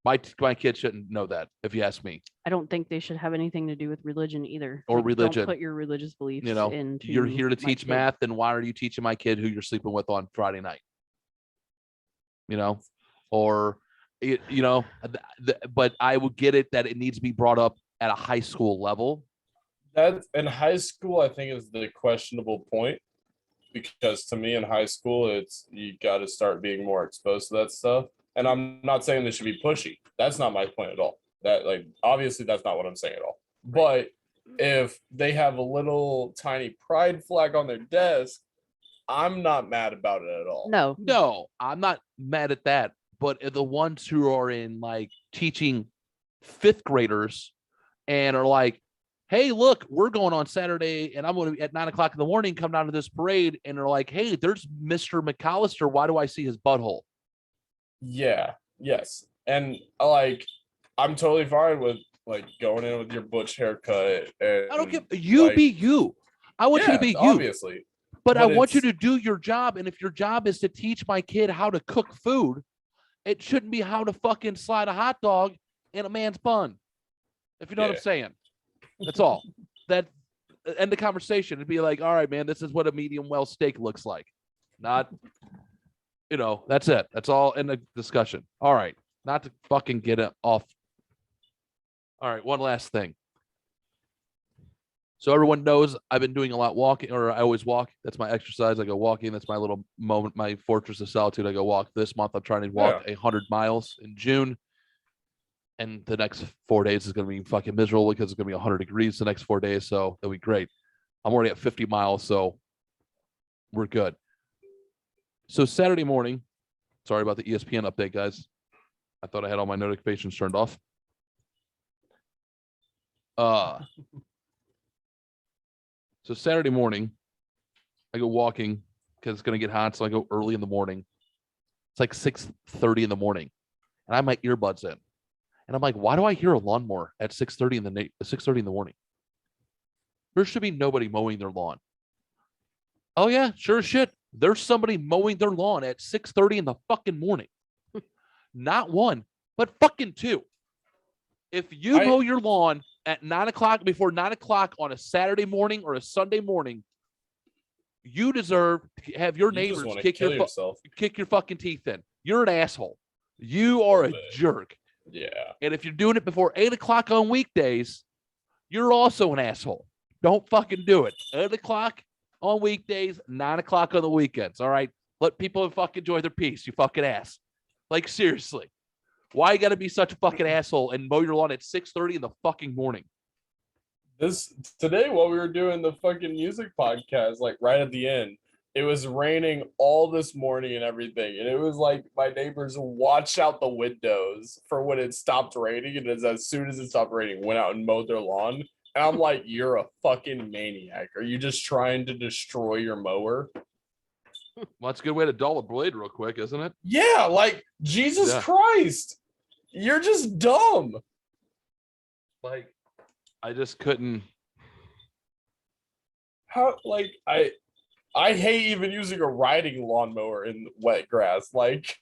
My kid shouldn't know that, if you ask me. I don't think they should have anything to do with religion either. Or Like, religion. Don't put your religious beliefs You know, into you're here to my teach kid. math, then why are you teaching my kid who you're sleeping with on Friday night? Or but I would get it that it needs to be brought up at a high school level. That in high school, I think is the questionable point, because to me in high school, it's you got to start being more exposed to that stuff. And I'm not saying they should be pushy. That's not my point at all. That obviously that's not what I'm saying at all. But if they have a little tiny pride flag on their desk, I'm not mad about it at all. No, I'm not mad at that. But the ones who are in teaching fifth graders and are like, hey, look, we're going on Saturday and I'm going to be at 9:00 in the morning, come down to this parade. And they're like, hey, there's Mr. McAllister. Why do I see his butthole? Yeah. Yes. And I'm totally fine with going in with your butch haircut. And, I don't give you be you. I want you to be you. Obviously. But I want you it's- to do your job. And if your job is to teach my kid how to cook food, it shouldn't be how to fucking slide a hot dog in a man's bun. If you know what I'm Yeah. saying. That's all. That end the conversation. It'd be like, all right, man, this is what a medium well steak looks like. Not, that's it. That's all in the discussion. All right. Not to fucking get it off. All right. One last thing. So everyone knows I've been doing a lot walking, or I always walk. That's my exercise. I go walking. That's my little moment, my fortress of solitude. I go walk. This month I'm trying to walk 100 miles in June. And the next 4 days is going to be fucking miserable because it's going to be 100 degrees the next 4 days. So it'll be great. I'm already at 50 miles, so we're good. So Saturday morning, sorry about the ESPN update, guys. I thought I had all my notifications turned off. So Saturday morning, I go walking because it's going to get hot. So I go early in the morning. It's like 6:30 in the morning. And I have my earbuds in. And I'm like, why do I hear a lawnmower at 6:30 in the morning? There should be nobody mowing their lawn. Oh yeah, sure as shit. There's somebody mowing their lawn at 6:30 in the fucking morning. Not one, but fucking two. If you mow your lawn at 9:00 before 9:00 on a Saturday morning or a Sunday morning, You deserve to have your You just neighbors want to kick kill your yourself. kick your fucking teeth in. You're an asshole. You are a Little bit. jerk. Yeah. And if you're doing it before 8 o'clock on weekdays, you're also an asshole. Don't fucking do it. 8 o'clock on weekdays, 9 o'clock on the weekends. All right. Let people fucking enjoy their peace. You fucking ass. Like, seriously. Why you gotta be such a fucking asshole and mow your lawn at 6:30 in the fucking morning? This today while we were doing the fucking music podcast, like right at the end, it was raining all this morning and everything. And it was like my neighbors watched out the windows for when it stopped raining. And as soon as it stopped raining, went out and mowed their lawn. And I'm like, you're a fucking maniac. Are you just trying to destroy your mower? Well, that's a good way to dull a blade real quick, isn't it? Yeah, like Jesus Yeah. Christ. You're just dumb. Like, I just couldn't. How like I hate even using a riding lawnmower in wet grass. Like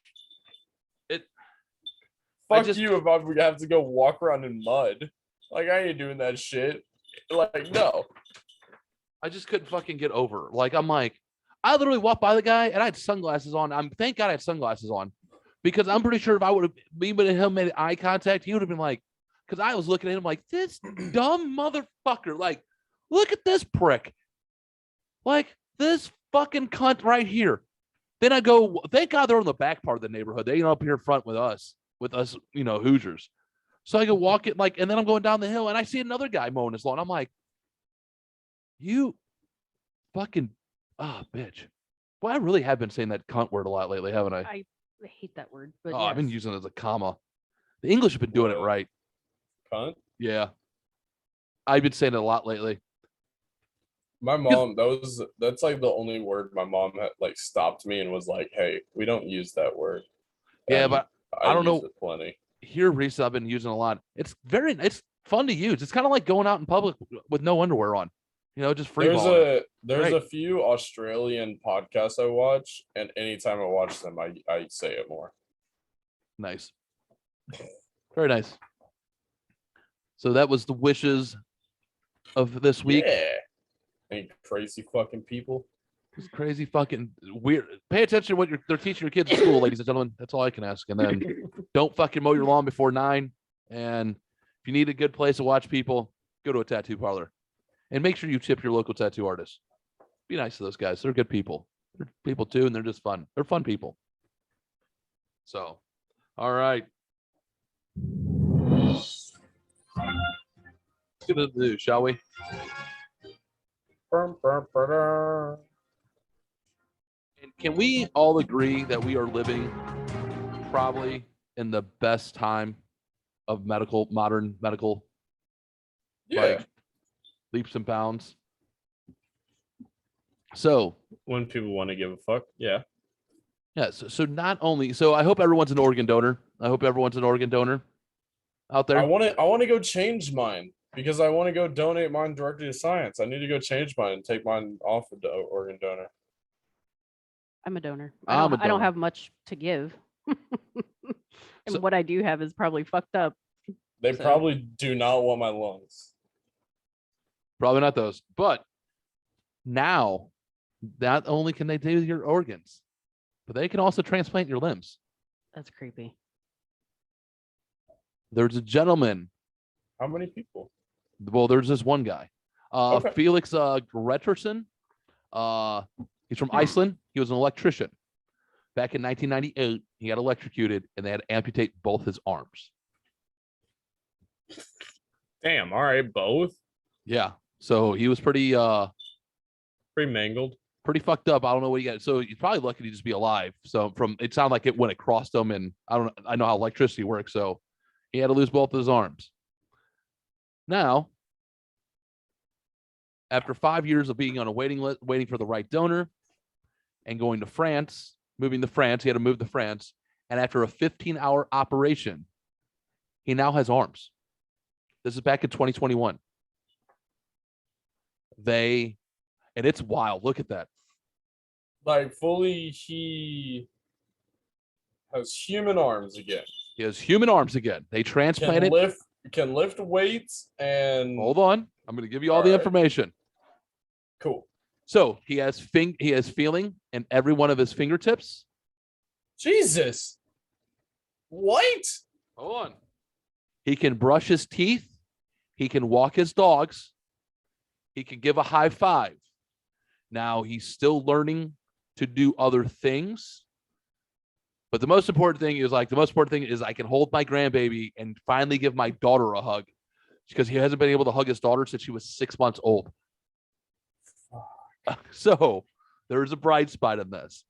It- fuck just- you if I would have to go walk around in mud. Like I ain't doing that shit. Like no. I just couldn't fucking get over. Like, I'm like, I literally walked by the guy and I had sunglasses on. Thank God I had sunglasses on, because I'm pretty sure if I would have me and him made eye contact, he would have been like, because I was looking at him like, this dumb motherfucker. Like, look at this prick. Like, this fucking cunt right here. Then I go, thank God they're on the back part of the neighborhood. They ain't up here front with us, Hoosiers. So I go walk it like, and then I'm going down the hill and I see another guy mowing his lawn. I'm like, you fucking bitch. Well, I really have been saying that cunt word a lot lately, haven't I? I hate that word, but I've been yes. using it as a comma. The English have been doing it Whoa. right. Cunt. Yeah. I've been saying it a lot lately. My mom, that's like the only word my mom had like stopped me and was like, hey, we don't use that word. Yeah, And but I don't use know. it plenty. Here recently I've been using a lot. It's fun to use. It's kind of like going out in public with no underwear on. Just free balling. There's Great. a few Australian podcasts I watch, and anytime I watch them, I say it more. Nice. Very nice. So that was the wishes of this week. Yeah. Any crazy fucking people. It's crazy fucking weird. Pay attention to what they're teaching your kids in school, ladies and gentlemen. That's all I can ask. And then don't fucking mow your lawn before 9. And if you need a good place to watch people, go to a tattoo parlor. And make sure you tip your local tattoo artist. Be nice to those guys. They're good people. They're people too, and they're just fun. They're fun people. So, all right. Let's get into the news, shall we? Brum, brum, ba-da. And can we all agree that we are living probably in the best time of modern medical, Yeah. like, leaps and bounds? So When people want to give a fuck. Yeah. so not only, so I hope everyone's an organ donor. out there. I want to go change mine because I want to go donate mine directly to science. I need to go change mine and take mine off of the organ donor. I'm a donor. I'm a I don't donor. have much to give. And So- what I do have is probably fucked up. They So- probably do not want my lungs. Probably not those, but now not only can they do your organs, but they can also transplant your limbs. That's creepy. There's a gentleman. How many people? Well, there's this one guy, Okay. Felix Gretterson. He's from Iceland. He was an electrician. Back in 1998, he got electrocuted, and they had to amputate both his arms. Damn. All right. Both. Yeah, so he was pretty Mangled. fucked up. I don't know what he got. So he's probably lucky to just be alive. So it sounded like it when it crossed him, and I know how electricity works. So he had to lose both of his arms. Now, after 5 years of being on a waiting list, waiting for the right donor, and going to France, moving to France, he had to move to France. And after a 15-hour operation, he now has arms. This is back in 2021. And it's wild. Look at that. Like fully, he has human arms again. He has human arms again. They transplanted. Can lift weights and Hold on. I'm going to give you all the All right. information. cool. So he has feeling in every one of his fingertips. Jesus. What? Hold on. He can brush his teeth. He can walk his dogs. He can give a high five. Now he's still learning to do other things. But the most important thing is I can hold my grandbaby and finally give my daughter a hug, because he hasn't been able to hug his daughter since she was 6 months old. So there's a bright spot in this.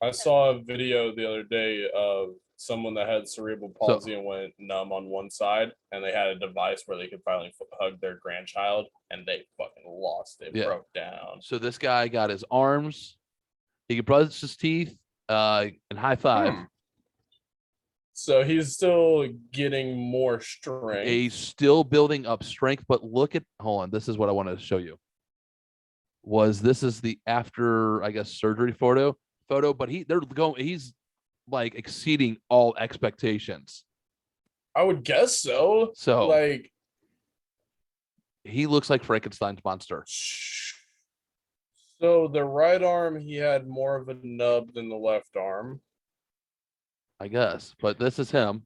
I saw a video the other day of someone that had cerebral palsy and went numb on one side, and they had a device where they could finally hug their grandchild, and they fucking lost it, broke down. So this guy got his arms. He could brush his teeth and high five. So he's still getting more strength. He's still building up strength, but hold on. This is what I wanted to show you. This is the after, I guess, surgery photo, but he's like exceeding all expectations. I would guess so. So like he looks like Frankenstein's monster. So the right arm, he had more of a nub than the left arm, I guess, but this is him.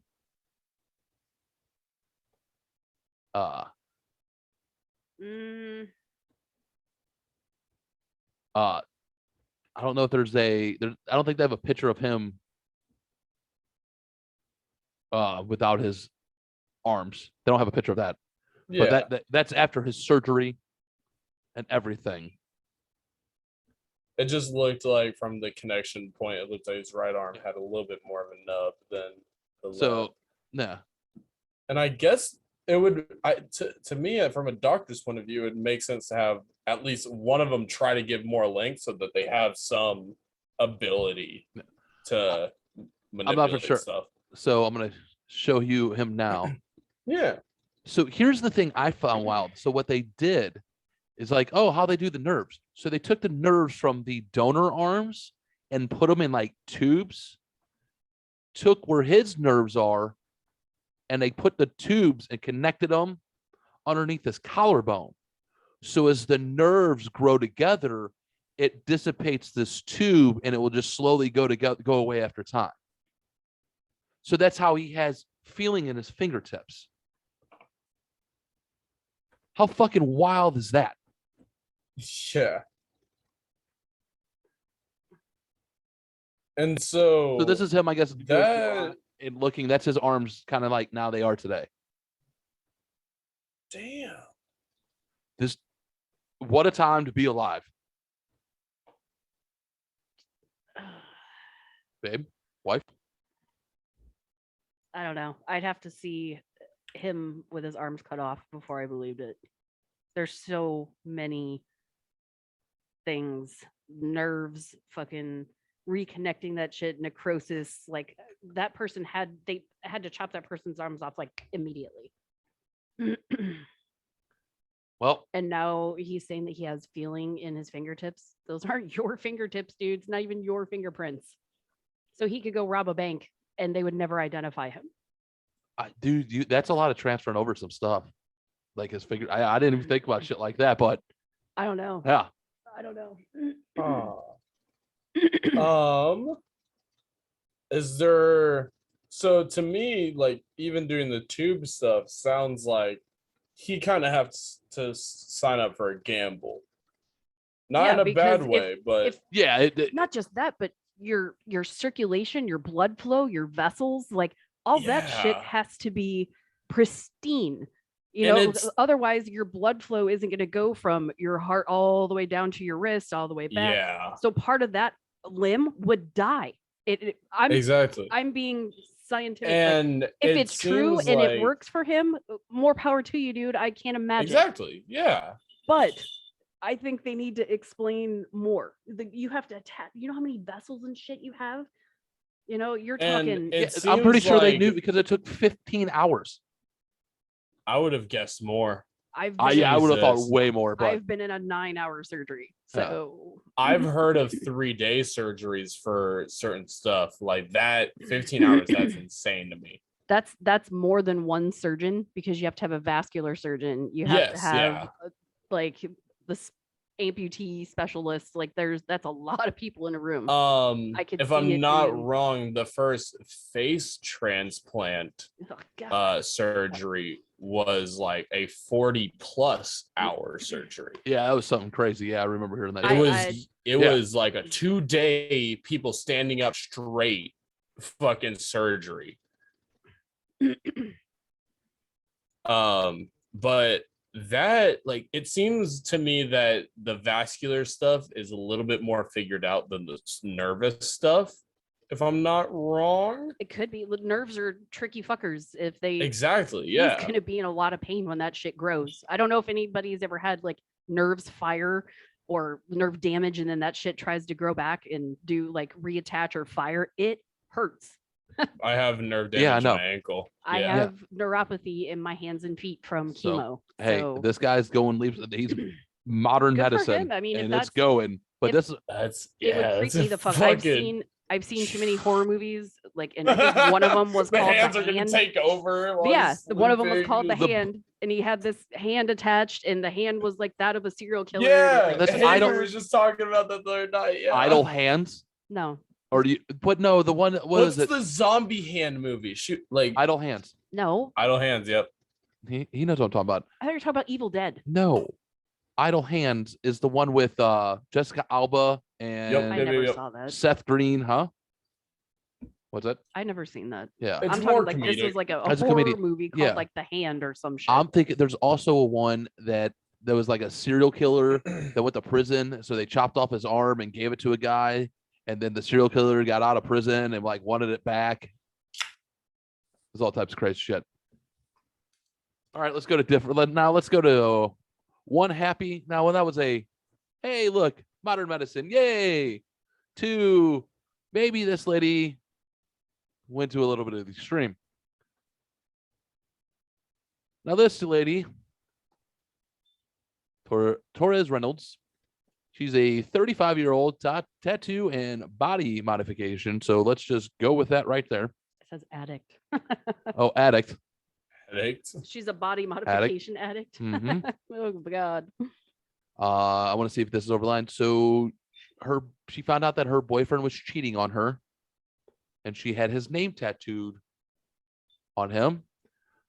I don't know if I don't think they have a picture of him without his arms. They don't have a picture of that. yeah. But that's after his surgery and everything. It just looked like from the connection point, it looked like his right arm had a little bit more of a nub than the left. Yeah. And I guess it would, to me, from a doctor's point of view, it makes sense to have at least one of them try to give more length so that they have some ability to manipulate I'm not for sure. stuff. So I'm going to show you him now. Yeah. So here's the thing I found wild. So what they did is like, how they do the nerves. So they took the nerves from the donor arms and put them in like tubes, took where his nerves are, and they put the tubes and connected them underneath his collarbone. So as the nerves grow together, it dissipates this tube and it will just slowly go away after time. So that's how he has feeling in his fingertips. How fucking wild is that? Yeah. And so this is him, I guess, that, and looking, that's his arms kind of like now they are today. damn. What a time to be alive. Babe, wife. I don't know. I'd have to see him with his arms cut off before I believed it. There's so many things, nerves, fucking reconnecting that shit, necrosis. Like that person they had to chop that person's arms off like immediately. Well, And now he's saying that he has feeling in his fingertips. Those aren't your fingertips, dude. It's not even your fingerprints. So he could go rob a bank and they would never identify him. dude, that's a lot of transferring over some stuff. Like his finger. I didn't even think about shit like that, but I don't know. yeah. I don't know. Is there, so to me, like even doing the tube stuff sounds like he kind of has to sign up for a gamble. Not Yeah, in a bad because way, but Yeah. Not just that, but your circulation, your blood flow, your vessels, like all that shit Yeah. has to be pristine. You And know, it's- otherwise your blood flow isn't going to go from your heart all the way down to your wrist, all the way back. yeah, So part of that limb would die. exactly. I'm being scientific. Like, And if it it's true seems and it like- works for him, more power to you, dude. I can't imagine. Exactly. Yeah. But I think they need to explain more. You have to attach. You know how many vessels and shit you have. You know, you're And talking. I'm pretty seems sure they like- knew because it took 15 hours. I would have guessed more. I've I been, would have thought Jesus. way more, but I've been in a 9-hour surgery. Yeah. So I've heard of 3-day surgeries for certain stuff like that. 15 hours, that's insane to me. that's more than one surgeon because you have to have a vascular surgeon. You have to Yes, have yeah. like this amputee specialists. Like that's a lot of people in a room. I could If see I'm it not being- wrong, the first face transplant Oh, God. surgery was like a 40+ hour surgery. Yeah, that was something crazy. Yeah, I remember hearing that. It was like a 2-day people standing up straight fucking surgery. But that, like, it seems to me that the vascular stuff is a little bit more figured out than the nervous stuff, if I'm not wrong. It could be. Nerves are tricky fuckers. If they Exactly, he's yeah. gonna be in a lot of pain when that shit grows. I don't know if anybody's ever had like nerves fire or nerve damage, and then that shit tries to grow back and do like reattach or fire. It hurts. I have nerve damage Yeah, I in know. my ankle. I Yeah. have neuropathy in my hands and feet from So, chemo. Hey, so this guy's going leaps. He's modern Good for medicine, him. I mean, if and it's that's- going. But if- this, That's it would freak that's me a the fuck. fucking- I've seen too many horror movies, like, and I think one of them was the called hands The are gonna Hand. take over. while Yeah, he's one of them was sleeping. called The The- Hand, and he had this hand attached, and the hand was like that of a serial killer. Yeah, like, This Hager idol- was just talking about that the other night. Yeah. idle hands, No, or do you? But no, the one. What What's is it? the zombie hand movie? Shoot, like Idle hands. no. idle hands. Yep. He knows what I'm talking about. I thought you were talking about Evil Dead. No, Idle Hands is the one with Jessica Alba and I Yep, never yep. saw that. Seth Green, huh? What's that? I never seen that. Yeah, It's I'm more talking like this was comedic. like a As a horror comedian, movie called yeah. like The Hand or some shit. I'm thinking there's also a one that there was like a serial killer that went to prison, so they chopped off his arm and gave it to a guy, and then the serial killer got out of prison and like wanted it back. There's all types of crazy shit. All right, let's go to different. Now let's go to one happy. Now, when that was a, hey, look, modern medicine, yay. Two, maybe this lady went to a little bit of the extreme. Now, this lady, Torres Reynolds, she's a 35-year-old tattoo and body modification. So let's just go with that right there. It says addict. Oh, addict. Headaches. She's a body modification addict. Mhm. Oh my god. I want to see if this is overlined. So she found out that her boyfriend was cheating on her, and she had his name tattooed on him.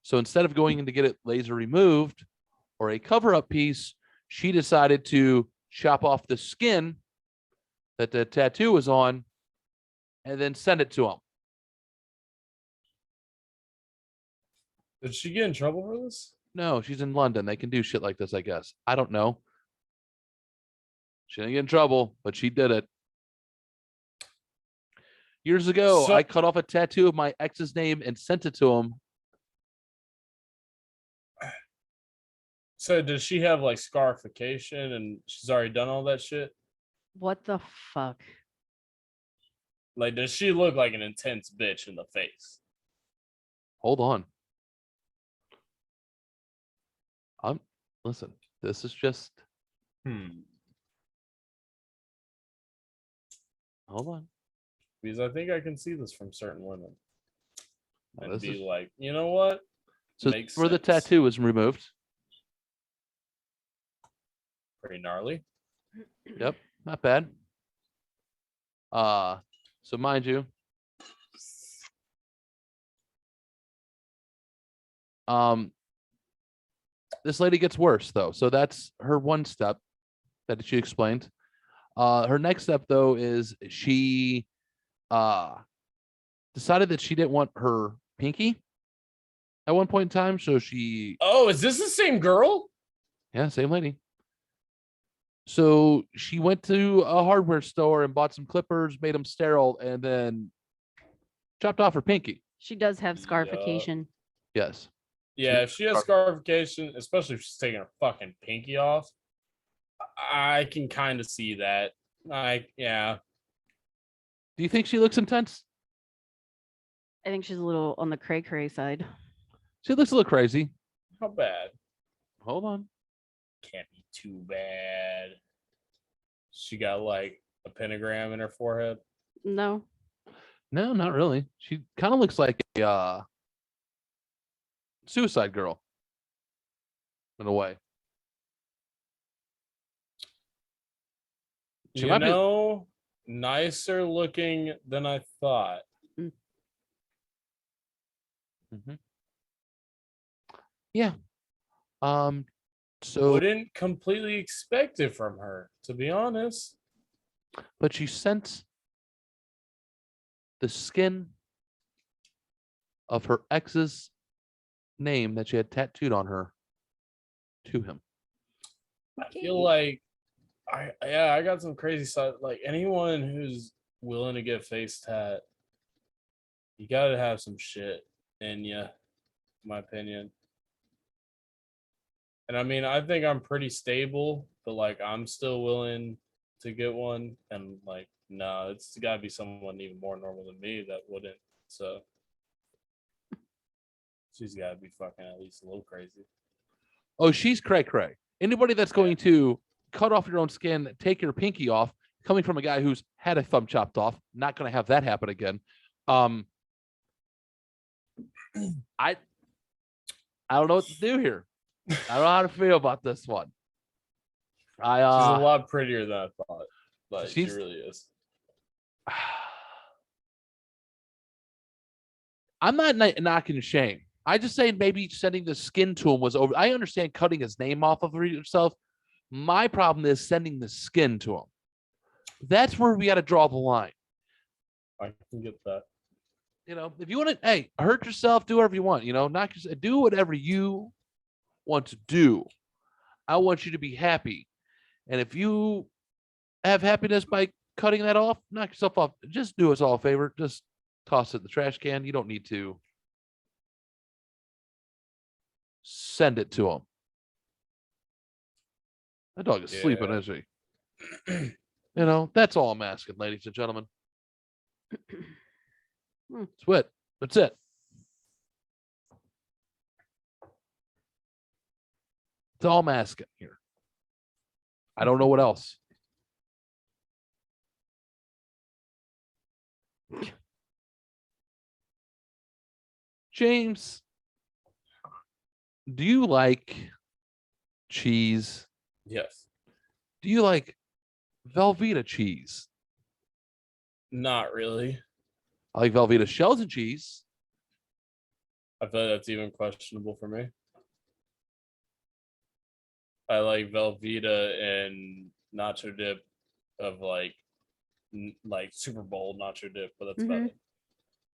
So instead of going in to get it laser removed or a cover-up piece, she decided to chop off the skin that the tattoo was on and then send it to him. Did she get in trouble for this? No, she's in London. They can do shit like this, I guess. I don't know. She didn't get in trouble, but she did it. Years ago, So- I cut off a tattoo of my ex's name and sent it to him. So does she have like scarification and she's already done all that shit? What the fuck? Like, does she look like an intense bitch in the face? Hold on. Listen, this is just, hold on. Because I think I can see this from certain women. Now, And this be is- like, you know what? So makes where the sense. tattoo was removed. Pretty gnarly. Yep, not bad. So mind you, this lady gets worse though. So that's her one step that she explained. Her next step though is she decided that she didn't want her pinky at one point in time. So she, Oh, is this the same girl? yeah, same lady. So she went to a hardware store and bought some clippers, made them sterile, and then chopped off her pinky. She does have Yeah. scarification. Yes. Yeah, if she has scarification, especially if she's taking her fucking pinky off, I can kind of see that. Yeah. Do you think she looks intense? I think she's a little on the cray cray side. She looks a little crazy. How bad? Hold on. Can't be too bad. She got like a pentagram in her forehead. No. No, not really. She kind of looks like a suicide girl in a way. She You might be- know, nicer looking than I thought. Mhm. Yeah. So, Wouldn't completely expect it from her, to be honest. but she sent the skin of her ex's name that she had tattooed on her to him. I feel like I got some crazy stuff. Like anyone who's willing to get face tat, you gotta have some shit in you, in my opinion. And I mean, I think I'm pretty stable, but like I'm still willing to get one. And like, no, it's gotta be someone even more normal than me that wouldn't. So she's gotta be fucking at least a little crazy. Oh, she's cray cray. Anybody that's going to cut off your own skin, take your pinky off, coming from a guy who's had a thumb chopped off, not going to have that happen again. I don't know what to do here. I don't know how to feel about this one. She's a I lot prettier than I thought. Like she She's- really is. I'm not knocking shame. I just say maybe sending the skin to him was over. I understand cutting his name off of yourself. My problem is sending the skin to him. That's where we got to draw the line. I can get that. You know, if you want to, hey, hurt yourself, do whatever you want. You know, knock yourself, do whatever you want to do. I want you to be happy, and if you have happiness by cutting that off, knock yourself off. Just do us all a favor. Just toss it in the trash can. You don't need to send it to him. That dog is sleeping, Yeah. isn't he? You know, that's all I'm asking, ladies and gentlemen. That's it. That's it. That's all I'm asking here. I don't know what else. James, do you like cheese? Yes. Do you like Velveeta cheese? Not really. I like Velveeta shells and cheese. I feel like that's even questionable for me. I like Velveeta and nacho dip of like Super Bowl nacho dip, but that's about it.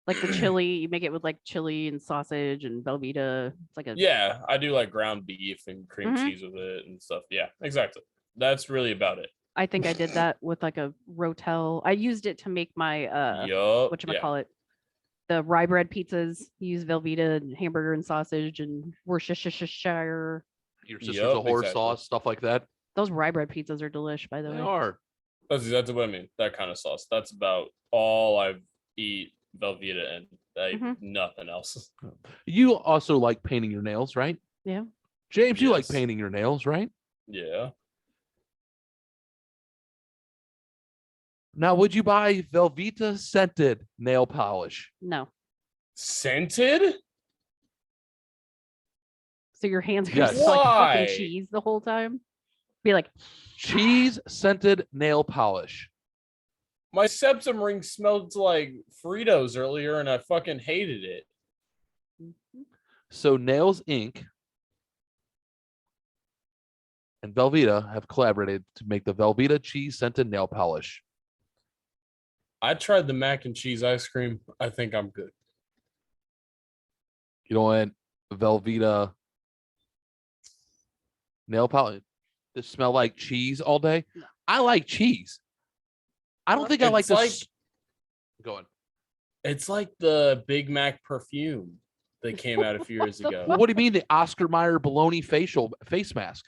Like the chili, you make it with like chili and sausage and Velveeta. It's like a Yeah, I do like ground beef and cream Mhm. cheese with it and stuff. Yeah, exactly. That's really about it. I think I did that with like a Rotel. I used it to make my Yup. whatchamacallit, the rye bread pizzas. Use Velveeta and hamburger and sausage and Worcestershire. Your sister's Yup, a horse exactly. sauce, stuff like that. Those rye bread pizzas are delish, by the They way. are. That's exactly what I mean. That kind of sauce. That's about all I eat Velveeta and Mhm. nothing else. You also like painting your nails, right? Yeah. James, you like Yes. painting your nails, right? Yeah. Now, would you buy Velveeta scented nail polish? No. Scented? So your hands are Yes. just like Why? fucking cheese the whole time. Be like, Cheese scented nail polish. My septum ring smelled like Fritos earlier and I fucking hated it. So Nails Inc. and Velveeta have collaborated to make the Velveeta cheese scented nail polish. I tried the mac and cheese ice cream. I think I'm good. You know what? Velveeta nail polish. This smell like cheese all day. I like cheese. I don't think I like It's like- this. Go on. It's like the Big Mac perfume that came out a few years ago. Well, what do you mean the Oscar Mayer baloney face mask?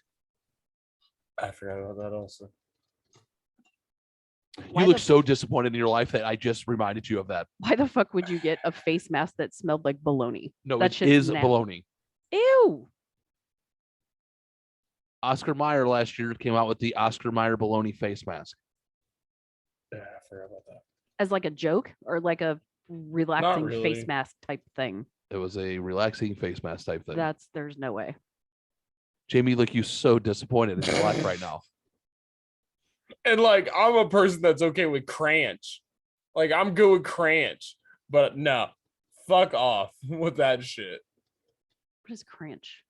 I forgot about that also. Why You look the- so disappointed in your life that I just reminded you of that. why the fuck would you get a face mask that smelled like bologna? No, That it shit's is nasty. baloney. Ew. Oscar Mayer last year came out with the Oscar Mayer baloney face mask. Yeah, I forgot about that. As like a joke or like a relaxing really. face mask type thing. It was a relaxing face mask type thing. There's no way. Jamie, look, you so disappointed in your life right now. And like, I'm a person that's okay with cranch. Like, I'm good with cranch, but no, fuck off with that shit. What is Cranch?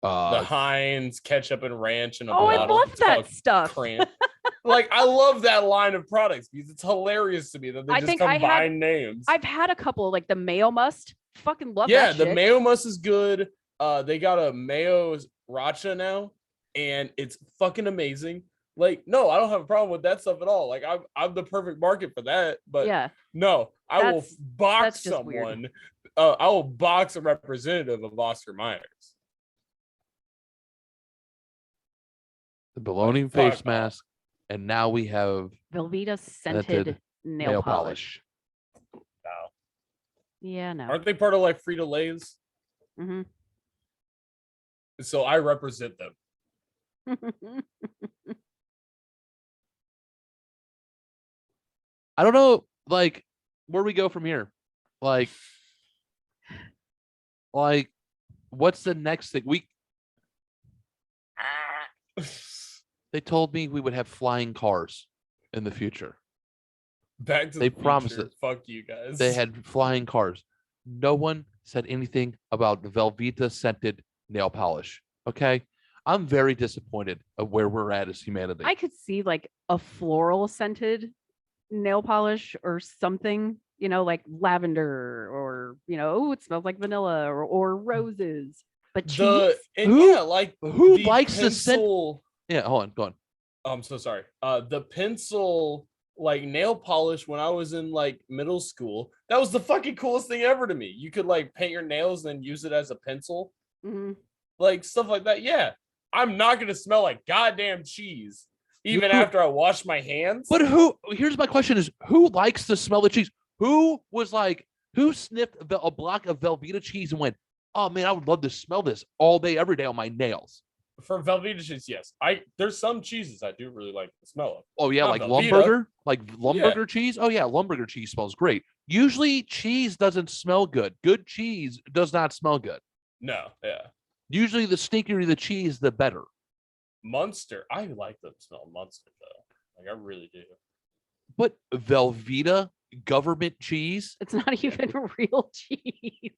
The Heinz ketchup and ranch in a Oh, I bottle. love It's that called stuff. Cranch. Like, I love that line of products because it's hilarious to me that they I just think I have- combine names. I've had a couple, like the Mayo Must. Fucking love Yeah, that the shit. mayo must is good. They got a mayo racha now, and it's fucking amazing. Like, no, I don't have a problem with that stuff at all. Like, I'm the perfect market for that. But Yeah, no, I will That's- box that's just weird. someone. I will box a representative of Oscar Myers. The bologna Fuck face off. mask, and now we have Velveeta scented scented nail polish. Wow. Yeah, no. Aren't they part of like Frito Lay's? hmm So I represent them. I don't know, like, where we go from here. Like, what's the next thing? They told me we would have flying cars in the future. Back to They the promised future. it. Fuck you guys. They had flying cars. No one said anything about Velveeta scented nail polish. Okay. I'm very disappointed of where we're at as humanity. I could see like a floral scented nail polish or something, like lavender or, oh, it smells like vanilla or roses. But cheese? Who- like who the likes the scent- pencil. Yeah, hold on, go on. I'm so sorry. The pencil like nail polish when I was in like middle school, that was the fucking coolest thing ever to me. You could like paint your nails and then use it as a pencil, Mhm. like stuff like that. Yeah, I'm not gonna smell like goddamn cheese even You- after I wash my hands. But here's my question is, who likes the smell of cheese? Who sniffed a block of Velveeta cheese and went, oh man, I would love to smell this all day, every day on my nails? For Velveeta cheese, yes. There's some cheeses I do really like the smell of. Oh yeah, Not like Velveeta. Lumburger cheese. Oh yeah, Lumburger cheese smells great. Usually cheese doesn't smell good. Good cheese does not smell good. No, yeah. Usually the stinkier the cheese, the better. Munster. I like the smell of Munster though. Like I really do. But Velveeta government cheese, It's not even real cheese.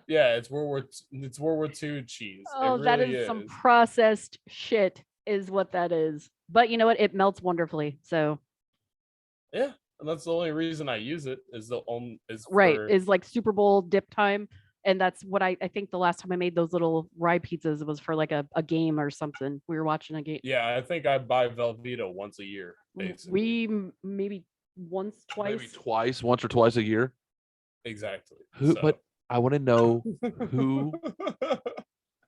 Yeah, it's World War II cheese. Oh, It that really is some processed shit, is what that is. But you know what? It melts wonderfully. So Yeah, and that's the only reason I use it is right for- is like Super Bowl dip time, and that's what I think the last time I made those little rye pizzas was for like a game or something. We were watching a game. Yeah, I think I buy Velveeta once a year. Basically, We maybe once, twice. maybe once or twice a year. exactly. But I want to know who.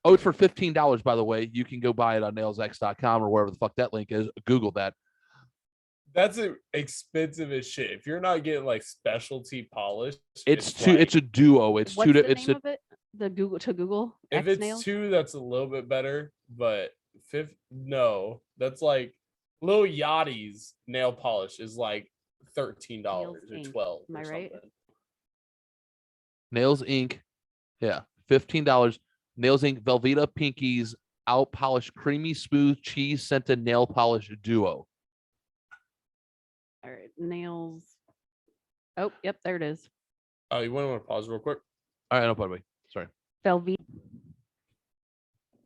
Oh, it's for $15, by the way. You can go buy it on nailsx.com or wherever the fuck that link is. Google that. That's expensive as shit. If you're not getting like specialty polish, It's like- a duo. It's What's two. the It's name a, of it? The Google. if X it's nails? 2, that's a little bit better. But no, that's like Lil Yachty's nail polish is like $13 Nails or Inc. 12. Am I or right? something. Nails Inc. Yeah, $15. Nails Inc. Velveeta Pinkies out polished creamy smooth cheese scented nail polish duo. All right, nails. Oh, yep, there it is. Oh, you want to pause real quick? All right, no problem. Sorry. Velveeta.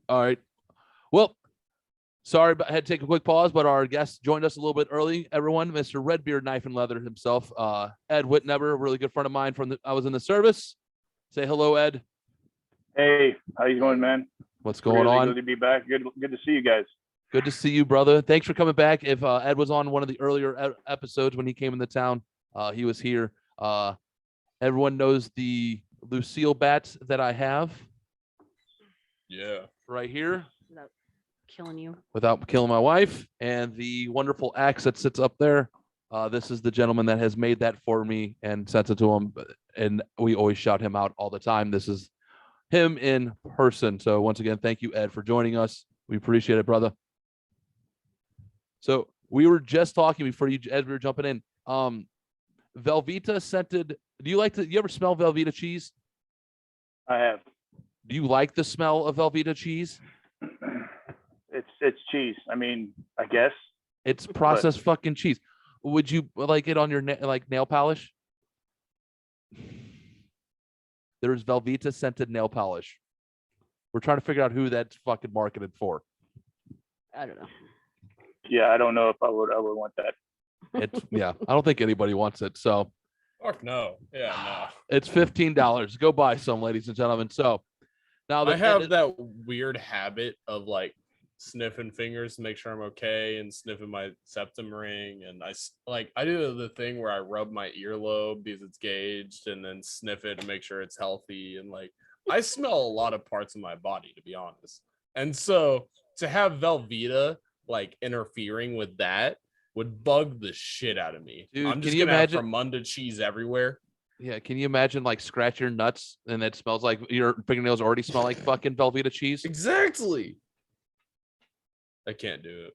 All right. Well, sorry, but I had to take a quick pause, but our guest joined us a little bit early. Everyone, Mr. Redbeard Knife and Leather himself, Ed Whitnever, a really good friend of mine I was in the service. Say hello, Ed. Hey, how you going, man? What's going Really on? Good to be back. Good to see you guys. Good to see you, brother. Thanks for coming back. If Ed was on one of the earlier episodes when he came into town, he was here. Everyone knows the Lucille bats that I have Yeah. right here Without killing you. without killing my wife, and the wonderful axe that sits up there. This is the gentleman that has made that for me and sent it to him, and we always shout him out all the time. This is him in person. So once again, thank you, Ed, for joining us. We appreciate it, brother. So we were just talking before you, as we were jumping in. Velveeta scented. Do you ever smell Velveeta cheese? I have. Do you like the smell of Velveeta cheese? It's it's cheese. I mean, I guess. It's processed fucking cheese. Would you like it on your like nail polish? There's Velveeta scented nail polish. We're trying to figure out who that's fucking marketed for. I don't know. Yeah, I don't know if I would want that. It's yeah, I don't think anybody wants it. So Fuck no. Yeah, it's $15. Go buy some, ladies and gentlemen. So now no. the I have that weird habit of like sniffing fingers to make sure I'm okay and sniffing my septum ring. And I do the thing where I rub my earlobe because it's gauged and then sniff it to make sure it's healthy. And like, I smell a lot of parts of my body, to be honest. And so to have Velveeta like interfering with that would bug the shit out of me. Dude, I'm just can you gonna imagine- have Fremunda cheese everywhere. Yeah, can you imagine like scratch your nuts and it smells like your fingernails already smell like fucking Velveeta cheese? Exactly. I can't do it.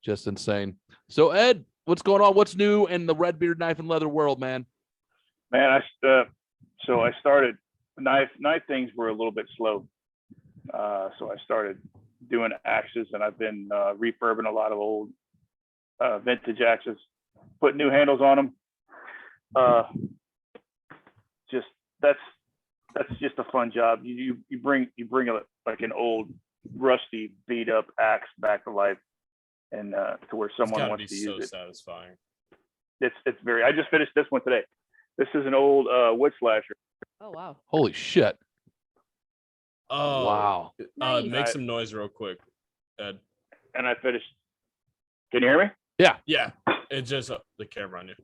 Just insane. So Ed, what's going on? What's new in the red beard knife and leather world, man? Man, so I started knife things were a little bit slow. So I started doing axes, and I've been refurbing a lot of old vintage axes, putting new handles on them. Just that's just a fun job. You bring like an old rusty beat up axe back to life, and to where It's someone gotta wants be to so use it. satisfying. It's very. I just finished this one today. This is an old wood slasher. Oh wow. Holy shit. Oh Wow. Nice. Make some noise real quick, Ed. And I finished. Can you hear me? Yeah, it's just the camera on you.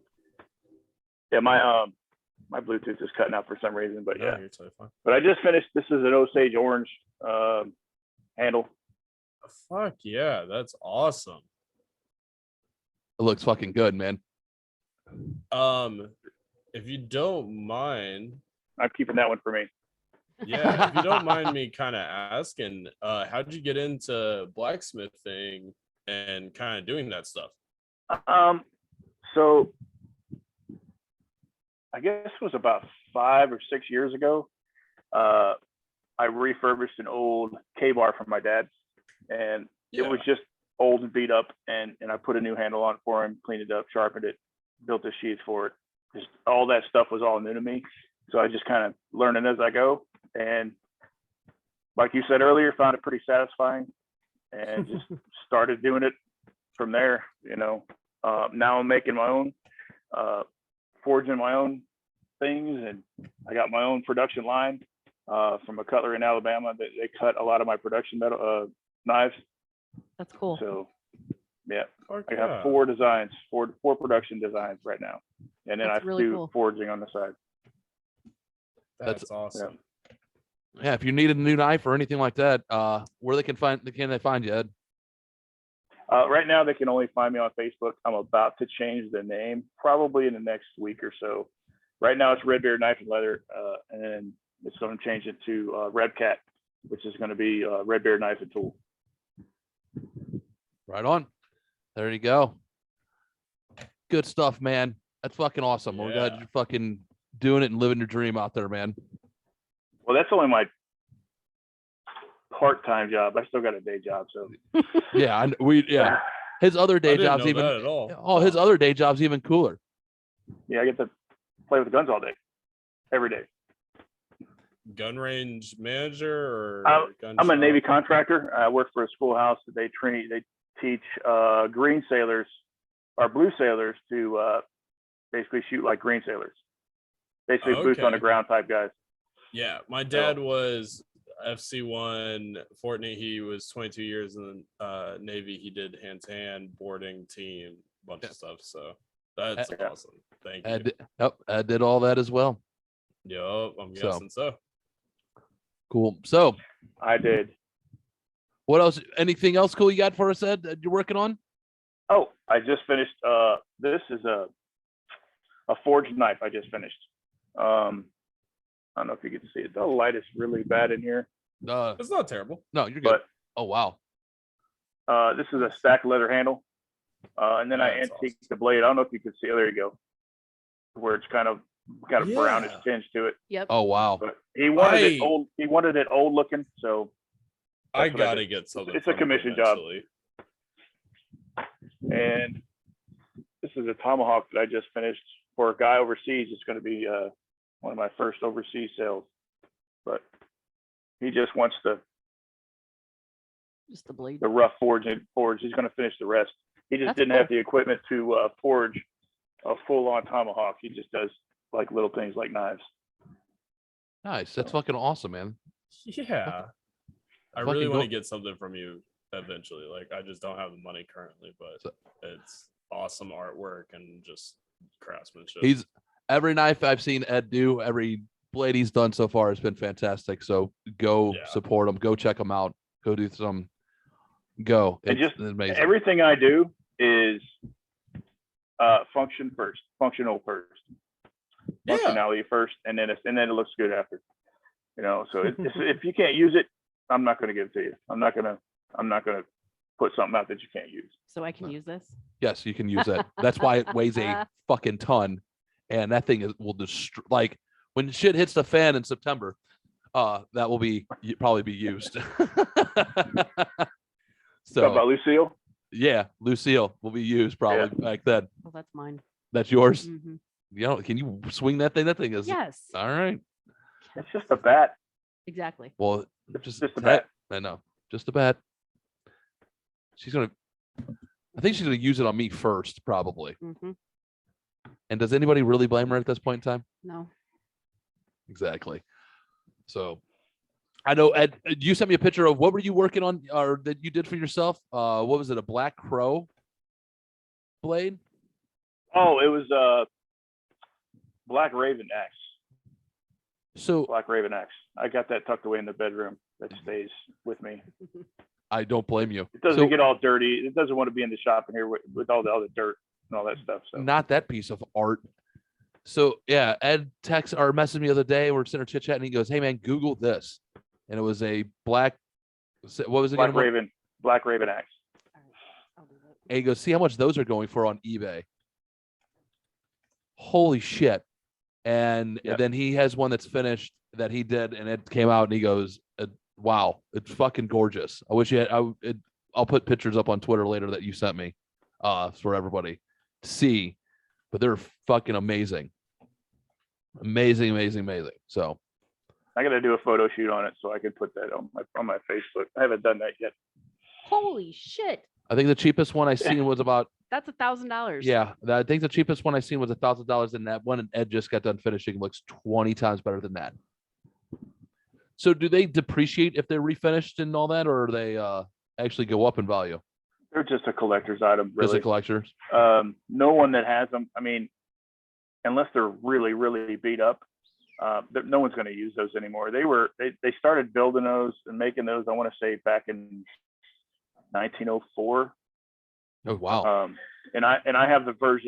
Yeah, my Bluetooth is cutting out for some reason, but No, yeah. you're totally fine. But I just finished. This is an Osage orange handle. Fuck yeah, that's awesome. It looks fucking good, man. If you don't mind, I'm keeping that one for me. yeah, if you don't mind me kind of asking, how did you get into blacksmithing and kind of doing that stuff? So I guess it was about 5 or 6 years ago. I refurbished an old K-bar from my dad, and it was just old and beat up, and I put a new handle on it for him, cleaned it up, sharpened it, built the sheaths for it. Just all that stuff was all new to me, so I just kind of learning as I go. And like you said earlier, found it pretty satisfying, and just started doing it from there. Now I'm making my own, forging my own things, and I got my own production line from a cutler in Alabama. They cut a lot of my production metal knives. That's cool. So yeah, Fuck I have 4 designs, four production designs right now, and then That's I really do cool. forging on the side. That's awesome. Yeah, if you need a new knife or anything like that, where they can they find you, Ed? Right now, they can only find me on Facebook. I'm about to change the name probably in the next week or so. Right now, it's Red Beard Knife and Leather, and then it's going to change it to Red Cat, which is going to be Red Beard Knife and Tool. Right on. There you go. Good stuff, man. That's fucking awesome. We're glad Yeah. you're fucking doing it and living your dream out there, man. Well, that's only my part-time job. I still got a day job, so Yeah, his other I day didn't job's know even that at all. oh, his other day job's even cooler. yeah, I get to play with guns all day, every day. Gun range manager or gun I'm a shop? Navy contractor. I work for a schoolhouse. They teach green sailors or blue sailors to basically shoot like green sailors. Basically, boots on the Okay. ground type guys. Yeah, my dad was FC1 Fortnite. He was 22 years in the Navy. He did hand-to-hand boarding team, bunch of stuff. So that's Yeah. awesome. Thank you. Ed did all that as well. Yup, I'm So- guessing so. Cool. So I did. what else? Anything else cool you got for us, Ed, that you're working on? Oh, I just finished. This is a forged knife. I just finished. I don't know if you can see it. The light is really bad in here, It's not terrible. No, you're good. but Oh wow. this is a stack leather handle, and then I That's antiqued the blade. I don't know if you can see. Oh, there you go. Where it's kind of got a brownish Yeah. tinge to it. Yep. Oh wow. But he wanted it I- old. He wanted it old looking. So I That's what I gotta did. get something. It's a from you commission job. eventually. And this is a tomahawk that I just finished for a guy overseas. It's going to be one of my first overseas sales, but he just wants Just the blade. the rough forge. He's going to finish the rest. He just That's didn't cool. have the equipment to forge a full-on tomahawk. He just does like little things like knives. Nice. That's fucking awesome, man. Yeah. I Fucking really want go- to get something from you eventually. Like I just don't have the money currently, but So- it's awesome artwork and just craftsmanship. He's every knife I've seen Ed do, every blade he's done so far has been fantastic. So go Yeah. support him. Go check him out. Go do some. Go. And It's just amazing. Everything I do is functional first, Yeah. functionality first, and then it looks good after. You know, so if you can't use it, I'm not going to give it to you. I'm not going to put something out that you can't use. So I can use this. Yes, you can use it. That's why it weighs a fucking ton, and that thing will destroy. Like when shit hits the fan in September, that will probably be used. Talk about So Lucille. yeah, Lucille will be used probably back then. Oh, that's mine. That's yours. Mhm. You know, can you swing that thing? That thing is Yes, all right. It's just a bat. Uh, exactly. Well, It's just just a that- bat. I know, just a bat. She's gonna. I think she's gonna use it on me first, probably. Hmm. And does anybody really blame her at this point in time? No. Exactly. So, I know Ed. You sent me a picture of what were you working on, or that you did for yourself? What was it? A Black Crow blade? Oh, it was Black Raven X. So Black Raven X. I got that tucked away in the bedroom. That stays with me. I don't blame you. It doesn't So, get all dirty. It doesn't want to be in the shop in here with all the other dirt and all that stuff. So not that piece of art. So yeah, Ed texted or messaged me the other day. We're sitting there chit chatting. He goes, "Hey man, Google this," and it was a black. What was it? Black again? Raven X. All right. I'll do that. And he goes, "See how much those are going for on eBay." Holy shit! And Yep. then he has one that's finished that he did, and it came out, and he goes, "Wow, it's fucking gorgeous." I wish you had. I'll put pictures up on Twitter later that you sent me, for everybody to see. But they're fucking amazing, amazing. So I got to do a photo shoot on it so I can put that on my Facebook. I haven't done that yet. Holy shit! I think the cheapest one I seen was about That's $1,000. yeah. I think the cheapest one I seen was $1,000, and that one and Ed just got done finishing looks 20 times better than that. So do they depreciate if they're refinished and all that, or they actually go up in value? They're just a collector's item, Just really. the collectors. No one that has them. I mean, unless they're really, really beat up, no one's going to use those anymore. They started building those and making those. I want to say back in 1904. Oh wow. And I have the first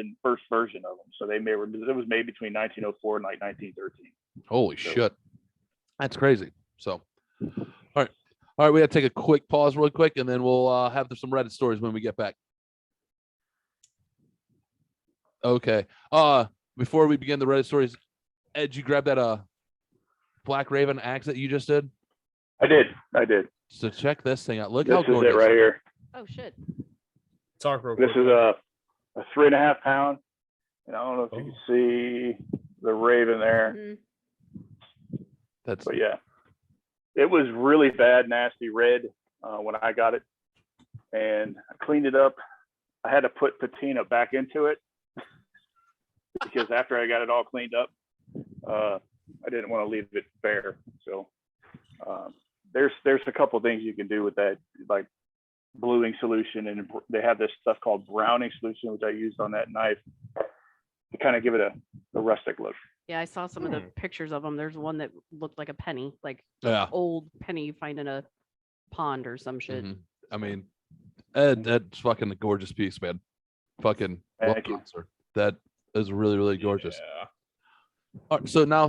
version of them. So it was made between 1904 and like 1913. Holy so- shit. That's crazy. So all right, we gotta take a quick pause real quick, and then we'll have some Reddit stories when we get back. Okay. Before we begin the Reddit stories, Ed, did you grab that Black Raven axe that you just did? I did. So check this thing out. Look This how is gorgeous. it right here. Oh shit! Talk real quick. This is a 3.5 pound. And I don't know if you Oh. can see the Raven there, Mhm. That's but yeah, it was really bad, nasty red when I got it, and I cleaned it up. I had to put patina back into it because after I got it all cleaned up, I didn't want to leave it bare. So there's a couple things you can do with that, like bluing solution, and they have this stuff called browning solution, which I used on that knife to kind of give it a rustic look. Yeah, I saw some of the pictures of them. There's one that looked like a penny, like yeah. old penny you find in a pond or some shit. Mhm. I mean, Ed's fucking a gorgeous piece, man. Fucking well Thank you. done, sir. That is really, really gorgeous. Yeah. All right, so now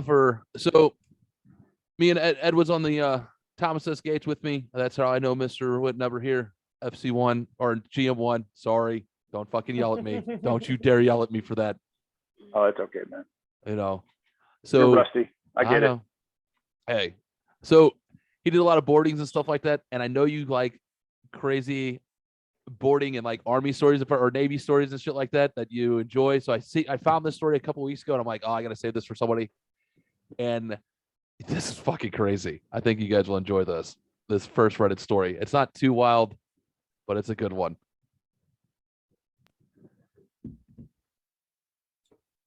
me and Ed was on the Thomas S. Gates with me. That's how I know Mr. Wood never here. FC1 or GM1. Sorry. Don't fucking yell at me. Don't you dare yell at me for that. Oh, it's okay, man. You know. You're So rusty. I get it. know. Hey. So he did a lot of boardings and stuff like that. And I know you like crazy boarding and like army stories or Navy stories and shit like that you enjoy. So I found this story a couple weeks ago and I'm like, oh, I gotta save this for somebody. And this is fucking crazy. I think you guys will enjoy this first Reddit story. It's not too wild, but it's a good one.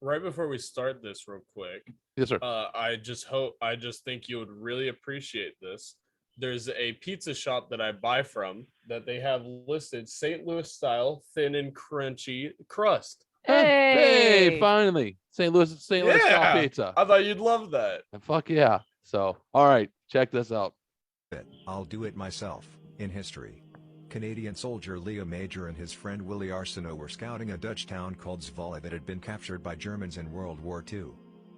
Right before we start this real quick, Yes, sir. I just think you would really appreciate this. There's a pizza shop that I buy from that they have listed St. Louis style thin and crunchy crust. Hey, finally. St. Louis style Yeah. pizza. I thought you'd love that. And fuck yeah. So, all right, check this out. I'll do it myself. In history, Canadian soldier Leo Major and his friend Willie Arsenault were scouting a Dutch town called Zwolle that had been captured by Germans in World War II.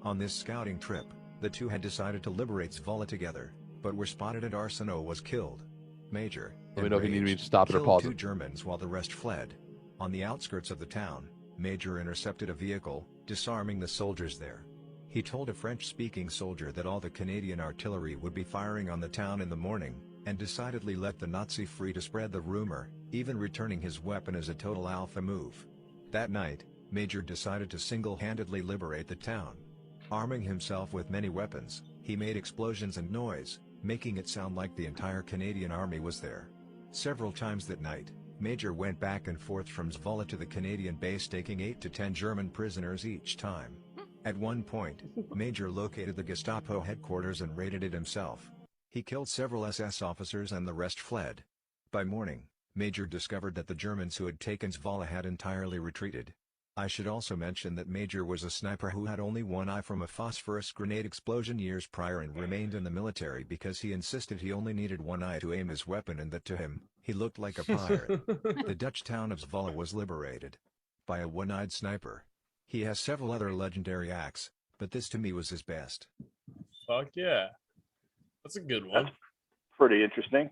On this scouting trip, the two had decided to liberate Zwolle together, but were spotted and Arsenault was killed. Major, Let me know if you need me to enraged, stop it or killed pause 2 it. Germans while the rest fled. On the outskirts of the town, Major intercepted a vehicle, disarming the soldiers there. He told a French-speaking soldier that all the Canadian artillery would be firing on the town in the morning, and decidedly let the Nazi free to spread the rumor, even returning his weapon as a total alpha move. That night, Major decided to single-handedly liberate the town. Arming himself with many weapons, he made explosions and noise, making it sound like the entire Canadian army was there. Several times that night, Major went back and forth from Zwolle to the Canadian base, taking 8 to 10 German prisoners each time. At one point, Major located the Gestapo headquarters and raided it himself. He killed several SS officers and the rest fled. By morning, Major discovered that the Germans who had taken Zwolle had entirely retreated. I should also mention that Major was a sniper who had only one eye from a phosphorus grenade explosion years prior and remained in the military because he insisted he only needed one eye to aim his weapon and that to him, he looked like a pirate. The Dutch town of Zwolle was liberated by a one-eyed sniper. He has several other legendary acts, but this to me was his best. Fuck yeah. That's a good one. That's pretty interesting.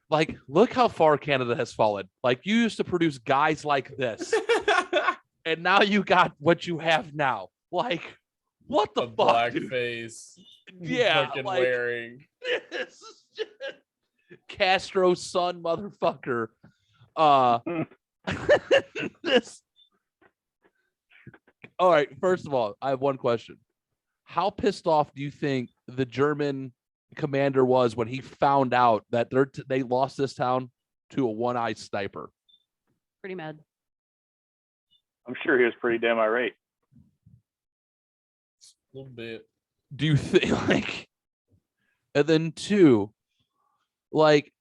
Like, look how far Canada has fallen. Like, you used to produce guys like this, and now you got what you have now. Like, what the A fuck, dude? blackface. Yeah, Fucking like- wearing. This is just Castro's son, motherfucker. This. All right. First of all, I have one question. How pissed off do you think the German commander was when he found out that they lost this town to a one-eyed sniper? Pretty mad. I'm sure he was pretty damn irate. A little bit. Do you think like? And then two, like,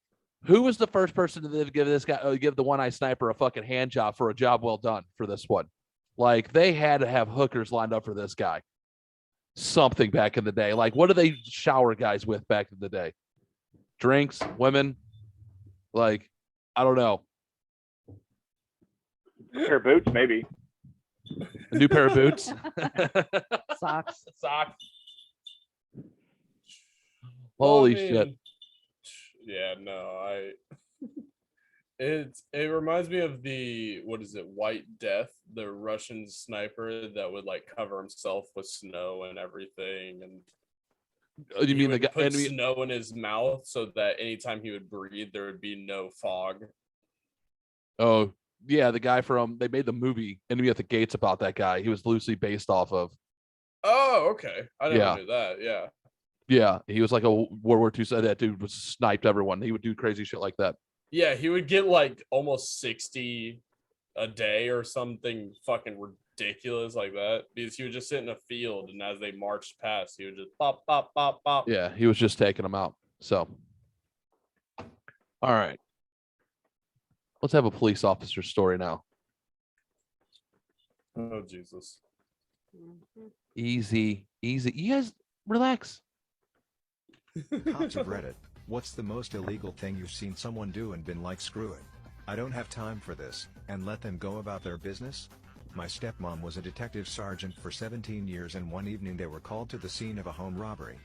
who was the first person to give this guy give the one-eyed sniper a fucking hand job for a job well done for this one? Like, they had to have hookers lined up for this guy. Something back in the day. Like, what do they shower guys with back in the day? Drinks, women. Like, I don't know. Pair of boots, maybe. A new pair of boots. Socks. Socks. Holy I mean, shit. Yeah, no, it reminds me of the, what is it, White Death, the Russian sniper that would like cover himself with snow and everything, and Oh, you he mean the would guy? put Enemy? snow in his mouth so that anytime he would breathe there would be no fog. Oh, yeah, the guy from they made the movie Enemy at the Gates about that guy. He was loosely based off of. Oh, okay. I never Yeah. knew that. Yeah. Yeah, he was like a World War II. So that dude was sniped everyone. He would do crazy shit like that. Yeah, he would get like almost 60 a day or something fucking ridiculous like that because he would just sit in a field and as they marched past, he would just pop, pop, pop, pop. Yeah, he was just taking them out. So, all right, let's have a police officer story now. Oh, Jesus. Easy, easy. You guys relax. Cops of Reddit, what's the most illegal thing you've seen someone do and been like, screw it? I don't have time for this, and let them go about their business? My stepmom was a detective sergeant for 17 years and one evening they were called to the scene of a home robbery.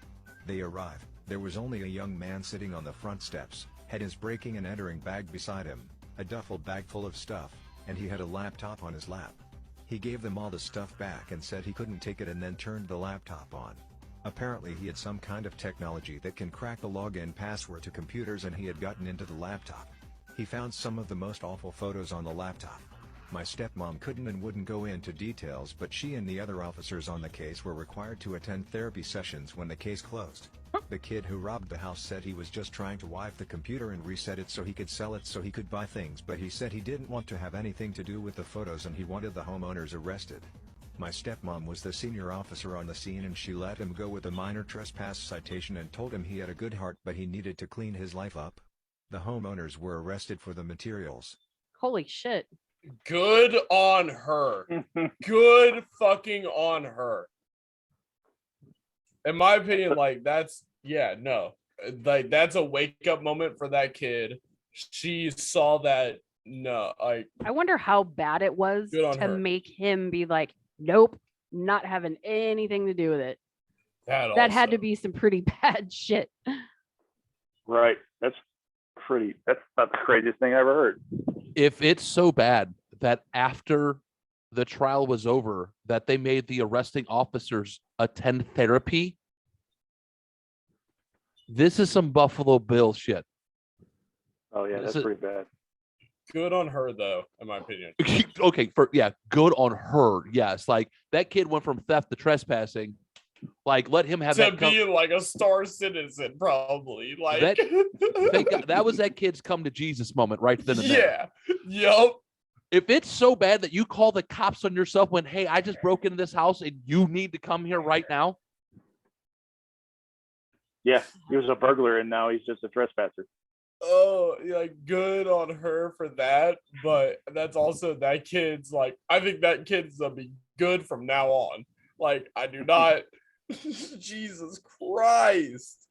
They arrived, there was only a young man sitting on the front steps, had his breaking and entering bag beside him, a duffel bag full of stuff, and he had a laptop on his lap. He gave them all the stuff back and said he couldn't take it and then turned the laptop on. Apparently he had some kind of technology that can crack the login password to computers and he had gotten into the laptop. He found some of the most awful photos on the laptop. My stepmom couldn't and wouldn't go into details, but she and the other officers on the case were required to attend therapy sessions when the case closed. The kid who robbed the house said he was just trying to wipe the computer and reset it so he could sell it so he could buy things, but he said he didn't want to have anything to do with the photos and he wanted the homeowners arrested. My stepmom was the senior officer on the scene and she let him go with a minor trespass citation and told him he had a good heart but he needed to clean his life up. The homeowners were arrested for the materials. Holy shit. Good on her. Good fucking on her. In my opinion, like that's like that's a wake up moment for that kid. She saw that. No, like I wonder how bad it was Good on to her. make him be like, nope, not having anything to do with it. that. That had to also. be some pretty bad shit. Right. That's about the craziest thing I ever heard. If it's so bad that after the trial was over, that they made the arresting officers attend therapy, this is some Buffalo Bill shit. Oh yeah, This that's is- pretty bad. Good on her though, in my opinion. Okay, good on her. Yes, like that kid went from theft to trespassing. Like, let him have To that. be like a star citizen, probably. Like That was that kid's come to Jesus moment right then and there. Yeah. Yup. If it's so bad that you call the cops on yourself when, hey, I just broke into this house and you need to come here right now. Yeah, he was a burglar and now he's just a trespasser. Oh, like good on her for that, but that's also that kid's like I think that kid's gonna be good from now on. Like I do not. Jesus Christ.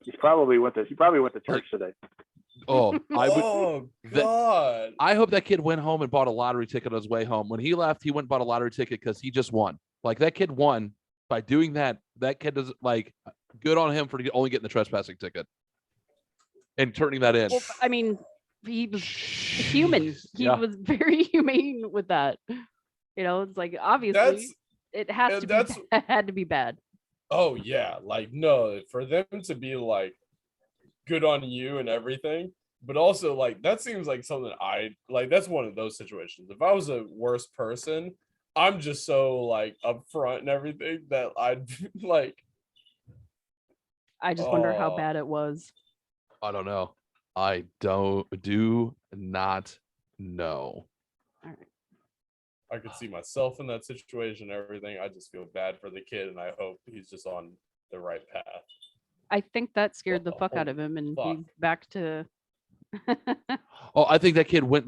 He probably went to church today. Oh, I would. Oh that- God. I hope that kid went home and bought a lottery ticket on his way home. When he left, he went and bought a lottery ticket because he just won. Like that kid won by doing that. That kid does like good on him for only getting the trespassing ticket and turning that in. Well, I mean, he was human. He Yeah. was very humane with that. You know, it's like obviously That's it has and to that's- be had to be bad. oh yeah, like no, for them to be like good on you and everything, but also like that seems like something I like. That's one of those situations. If I was a worse person, I'm just so like upfront and everything that I'd like. I just wonder how Oh. bad it was. I don't know. I do not know. I could see myself in that situation and everything. I just feel bad for the kid, and I hope he's just on the right path. I think that scared the the fuck out holy of him, and fuck? he's back to. Oh, I think that kid went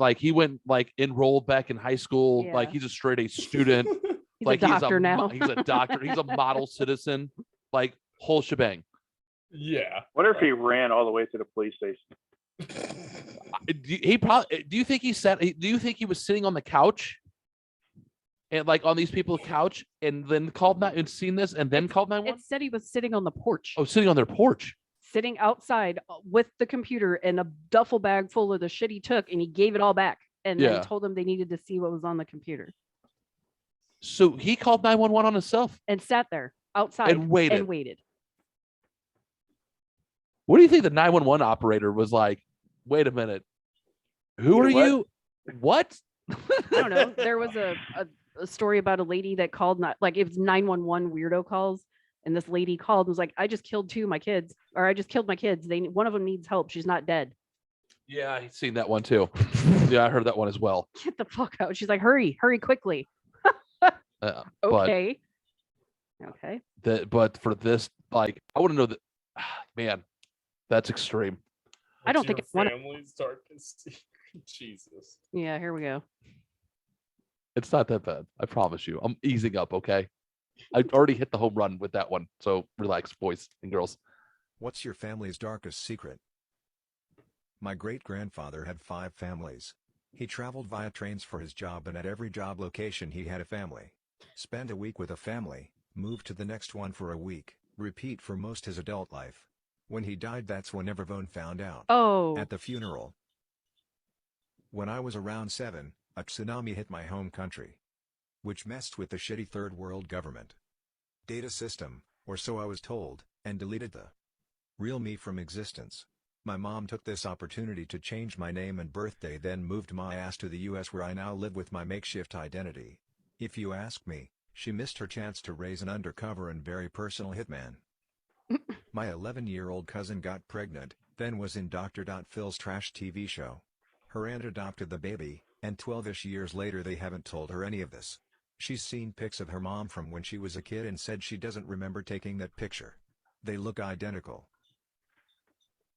enrolled back in high school. Yeah. Like he's a straight A student. He's like a doctor now. He's a doctor. He's a model citizen. Like whole shebang. Yeah. Wonder if he ran all the way to the police station. He probably. Do you think he sat? Do you think he was sitting on the couch, and like on these people's couch, and then called that and seen this, and then called 911? It said he was sitting on the porch, Oh, sitting on their porch. sitting outside with the computer and a duffel bag full of the shit he took, and he gave it all back, and Yeah. then told them they needed to see what was on the computer, So he called 911 on himself. and sat there outside And waited. And waited. What do you think the 911 operator was like? Wait a minute. Who are What? you? What? I don't know. There was a story about a lady that called, not like it was 911 weirdo calls. And this lady called and was like, I just killed two of my kids, or I just killed my kids. One of them needs help. She's not dead. Yeah, I've seen that one too. Yeah, I heard that one as well. Get the fuck out. She's like, hurry But quickly. Okay. Okay. but for this, like, I want to know that. Man, that's extreme. I don't think Your I wanna- family's darkest secret. Jesus. Yeah, here we go. It's not that bad. I promise you. I'm easing up. Okay. I already hit the home run with that one. So relax, boys and girls. What's your family's darkest secret? My great-grandfather had 5 families. He traveled via trains for his job, and at every job location he had a family. Spend a week with a family, move to the next one for a week, repeat for most his adult life. When he died, that's when everyone found out. Oh, At the funeral. When I was around 7, a tsunami hit my home country, which messed with the shitty third world government data system, or so I was told, and deleted the real me from existence. My mom took this opportunity to change my name and birthday, then moved my ass to the US, where I now live with my makeshift identity. If you ask me, she missed her chance to raise an undercover and very personal hitman. My 11-year-old cousin got pregnant, then was in Dr. Phil's trash TV show. Her aunt adopted the baby, and 12-ish years later they haven't told her any of this. She's seen pics of her mom from when she was a kid and said she doesn't remember taking that picture. They look identical.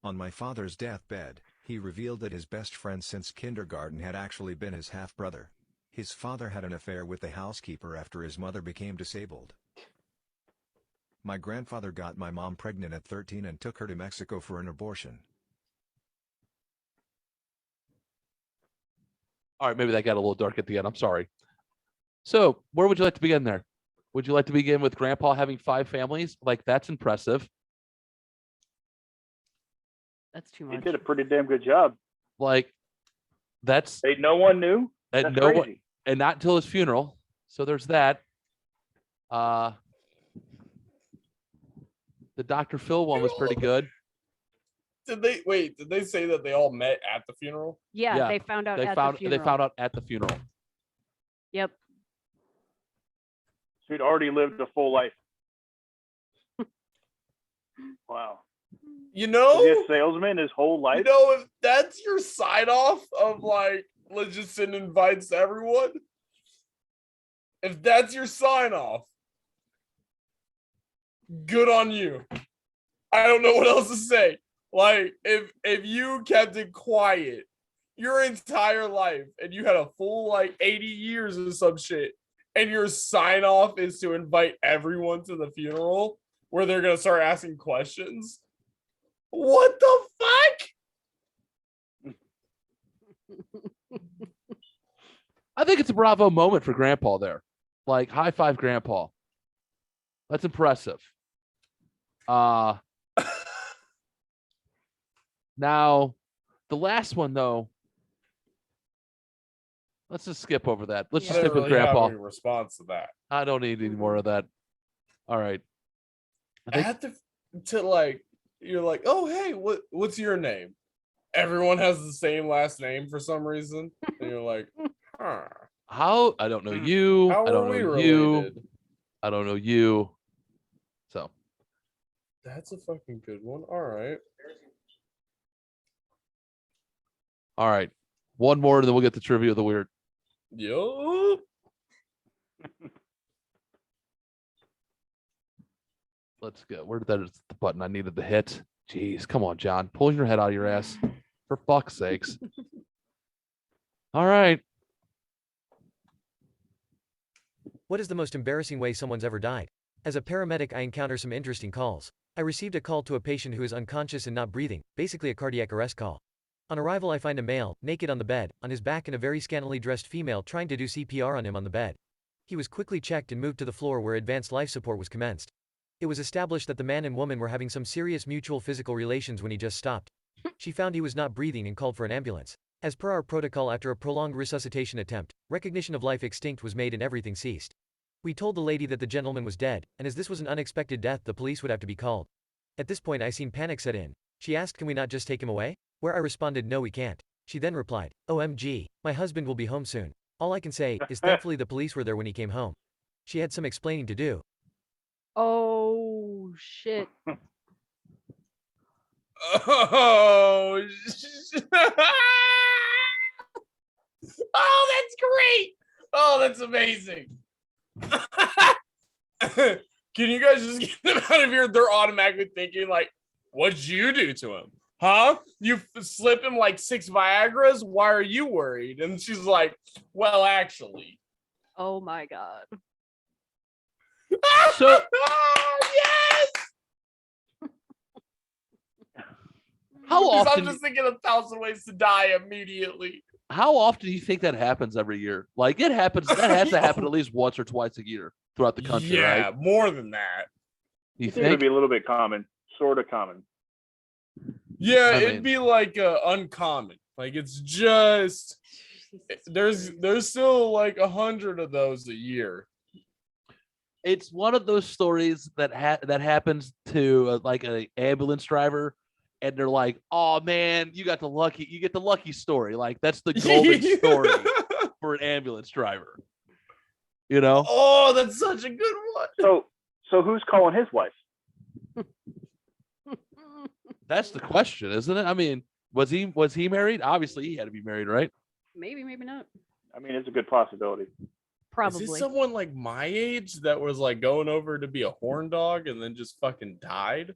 On my father's deathbed, he revealed that his best friend since kindergarten had actually been his half-brother. His father had an affair with the housekeeper after his mother became disabled. My grandfather got my mom pregnant at 13 and took her to Mexico for an abortion. All right, maybe that got a little dark at the end. I'm sorry. So, where would you like to begin there? Would you like to begin with Grandpa having 5 families? Like, that's impressive. That's too He much. did a pretty damn good job. Like, that's Hey, no one knew. and That's no crazy. one, and not until his funeral. So there's that. The Dr. Phil one was pretty good. Did they say that they all met at the funeral? Yeah, Yeah, they found out They at found the funeral. they found out at the funeral. Yep. So he'd already lived a full life. Wow. You know, Was he a salesman his whole life? you know, if that's your sign off of like, let's just send invites to everyone. If that's your sign off, good on you. I don't know what else to say. Like, if you kept it quiet your entire life and you had a full like 80 years or some shit, and your sign off is to invite everyone to the funeral where they're gonna start asking questions. What the fuck? I think it's a bravo moment for Grandpa there. Like, high five, Grandpa. That's impressive. Now, the last one though. Let's just skip over that. Let's I just didn't stick with really have Grandpa. any response to that. I don't need any more of that. All right. I think At the to like you're like, oh hey, what's your name? Everyone has the same last name for some reason, and you're like, huh? how I don't know you. How I are don't we know you. related? I don't know you. So That's a fucking good one. All right. all right. One more, and then we'll get the trivia of the weird. Yo. Let's go. Where did that is the button I needed to hit? Jeez, come on, John. Pull your head out of your ass. For fuck's sakes. All right. What is the most embarrassing way someone's ever died? As a paramedic, I encounter some interesting calls. I received a call to a patient who is unconscious and not breathing, basically a cardiac arrest call. On arrival, I find a male, naked on the bed, on his back, and a very scantily dressed female trying to do CPR on him on the bed. He was quickly checked and moved to the floor where advanced life support was commenced. It was established that the man and woman were having some serious mutual physical relations when he just stopped. She found he was not breathing and called for an ambulance. As per our protocol, after a prolonged resuscitation attempt, recognition of life extinct was made and everything ceased. We told the lady that the gentleman was dead, and as this was an unexpected death, the police would have to be called. At this point, I seen panic set in. She asked, "Can we not just take him away?" Where I responded, "No, we can't." She then replied, "OMG, my husband will be home soon." All I can say is thankfully the police were there when he came home. She had some explaining to do. Oh shit. Oh, oh, that's great. Oh, that's amazing. Can you guys just get them out of here? They're automatically thinking, like, what'd you do to him? Huh? You slip him like 6 Viagras? Why are you worried? And she's like, well, actually. Oh my god. So yes! how I'm often just thinking 1,000 ways to die immediately. how often do you think that happens every year? Like, it happens, that has to happen at least once or twice a year throughout the country, Yeah, right? more than that. You It's going to think? be a little bit common, sort of common. Yeah, I it'd mean- be like uncommon. Like it's just there's still like 100 of those a year. It's one of those stories that happens to like an ambulance driver, and they're like, "Oh man, you get the lucky story." Like that's the golden story for an ambulance driver. You know? Oh, that's such a good one. So who's calling his wife? That's the question, isn't it? I mean, was he married? Obviously, he had to be married, right? Maybe not. I mean, it's a good possibility. Probably. Is it someone like my age that was like going over to be a horn dog and then just fucking died?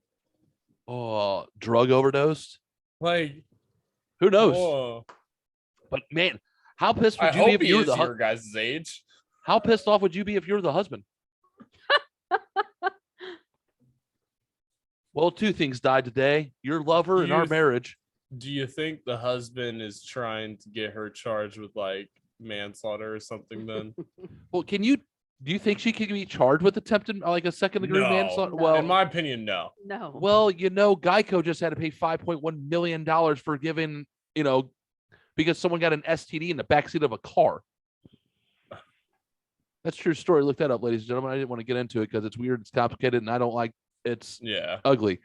Oh, drug overdosed? Like, Who knows? oh, But man, how pissed I would you be hope if he you were is the your guys' age. How pissed off would you be if you were the husband? Well, two things died today: your lover and our marriage. Do you think the husband is trying to get her charged with like manslaughter or something then? Well, do you think she could be charged with attempted like a second-degree manslaughter? No. Well, in my opinion, no. No. well, Geico just had to pay $5.1 million for giving, because someone got an STD in the backseat of a car. That's a true story. Look that up, ladies and gentlemen. I didn't want to get into it because it's weird, it's complicated, and I don't like it's ugly.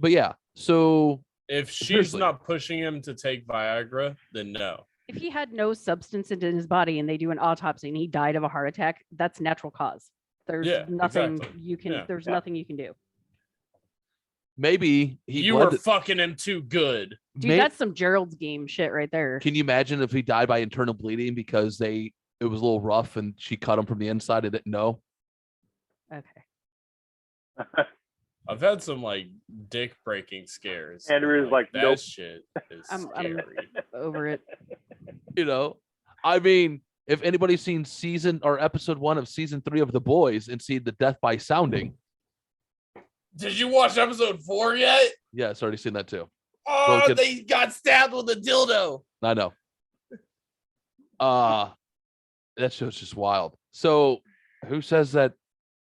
But yeah, so if she's seriously. not pushing him to take Viagra, then no. If he had no substance in his body and they do an autopsy and he died of a heart attack, that's natural cause. There's nothing exactly. you can. There's nothing you can do. Maybe you were fucking him too good. Dude, that's some Gerald's game shit right there. Can you imagine if he died by internal bleeding because it was a little rough and she cut him from the inside and didn't know? Okay. I've had some like dick breaking scares. Andrew's like that nope. shit is I'm scary. over it. I mean, if anybody's seen season or episode 1 of season 3 of The Boys and seen the death by sounding. Did you watch episode 4 yet? Yes, already seen that too. Oh, they got stabbed with a dildo. I know. That show's just wild. So who says that?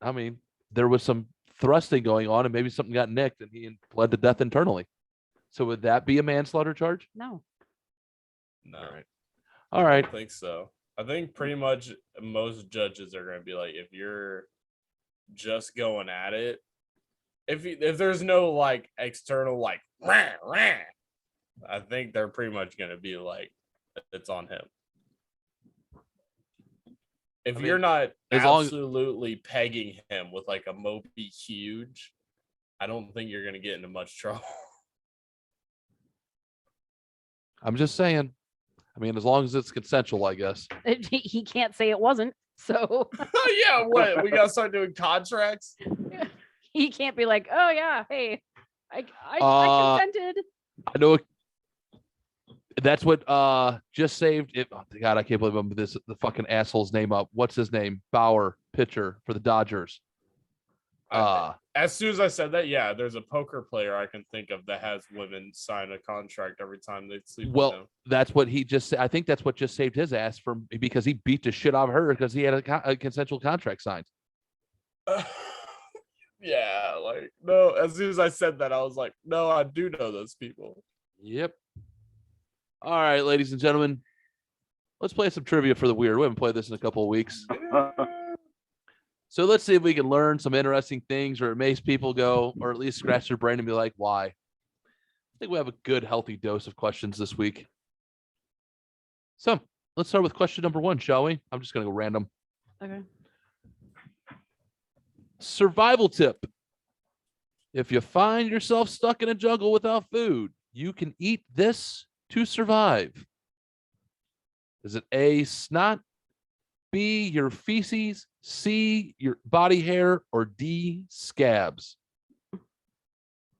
I mean, there was some thrusting going on and maybe something got nicked and he bled to death internally. So would that be a manslaughter charge? No. No. All right. I don't think so. I think pretty much most judges are going to be like, if you're just going at it, if there's no like external like, rah, rah, I think they're pretty much going to be like, it's on him. If you're not absolutely pegging him with like a Moby huge, I don't think you're going to get into much trouble. I'm just saying. I mean, as long as it's consensual, I guess. He can't say it wasn't. So yeah, what? We gotta start doing contracts. He can't be like, oh yeah, hey, I consented. I know. That's what just saved it. Oh, God, I can't believe I'm the fucking asshole's name up. What's his name? Bauer, pitcher for the Dodgers. As soon as I said that, yeah, there's a poker player I can think of that has women sign a contract every time they sleep with him. That's what he just said. I think that's what just saved his ass because he beat the shit out of her because he had a consensual contract signed. Yeah, like, no, as soon as I said that, I was like, no, I do know those people. Yep. All right, ladies and gentlemen, let's play some trivia for the weird. We haven't played this in a couple of weeks. So let's see if we can learn some interesting things or amaze people go, or at least scratch their brain and be like, why? I think we have a good, healthy dose of questions this week. So let's start with question number 1, shall we? I'm just going to go random. Okay. Survival tip. If you find yourself stuck in a jungle without food, you can eat this to survive. Is it A, snot, B, your feces, C, your body hair, or D, scabs?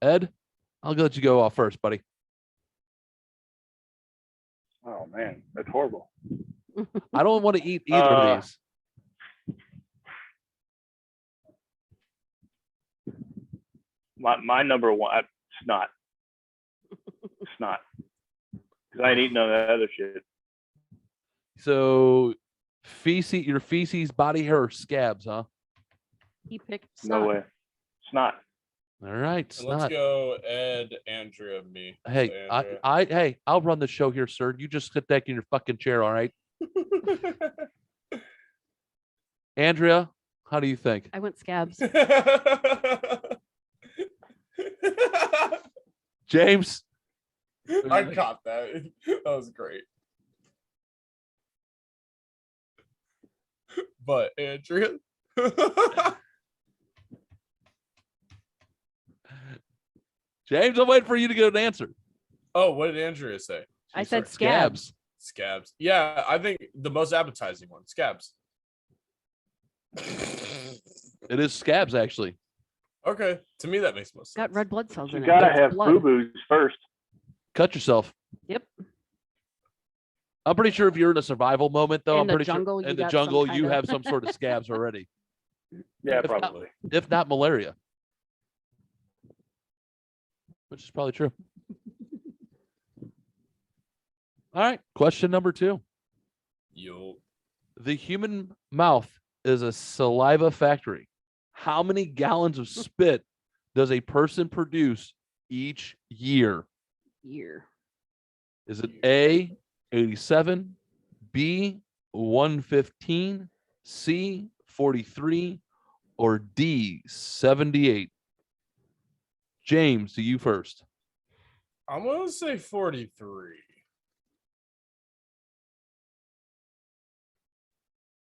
Ed, I'll let you go off first, buddy. Oh man, that's horrible. I don't want to eat either of these. My number one, snot. Snot. Because I ain't eating none of that other shit. So, your feces, body hair, or scabs, huh? He picked snot. No way. Snot. All right. It's And let's not. go Ed, Andrea, me. So Hey, Andrea. hey, I'll run the show here, sir. You just sit back in your fucking chair, all right? Andrea, how do you think? I went scabs. James? I caught that. That was great. But Andrea. James, I'm waiting for you to get an answer. Oh, what did Andrea say? I said scabs. Scabs. Yeah, I think the most appetizing one. Scabs. It is scabs, actually. Okay. To me, that makes most sense. Got red blood cells You in it. gotta It's have blood. boo-boos first. Cut yourself. Yep. I'm pretty sure if you're in a survival moment, though, In I'm the pretty jungle, sure you in the got some jungle you kinda- have some sort of scabs already, Yeah, If not- probably. if not malaria, which is probably true. All right, question number 2. Yo. The human mouth is a saliva factory. How many gallons of spit does a person produce each year? Year. Is it A, 87, B, 115, C, 43, or D, 78? James, to you first. I'm gonna say 43.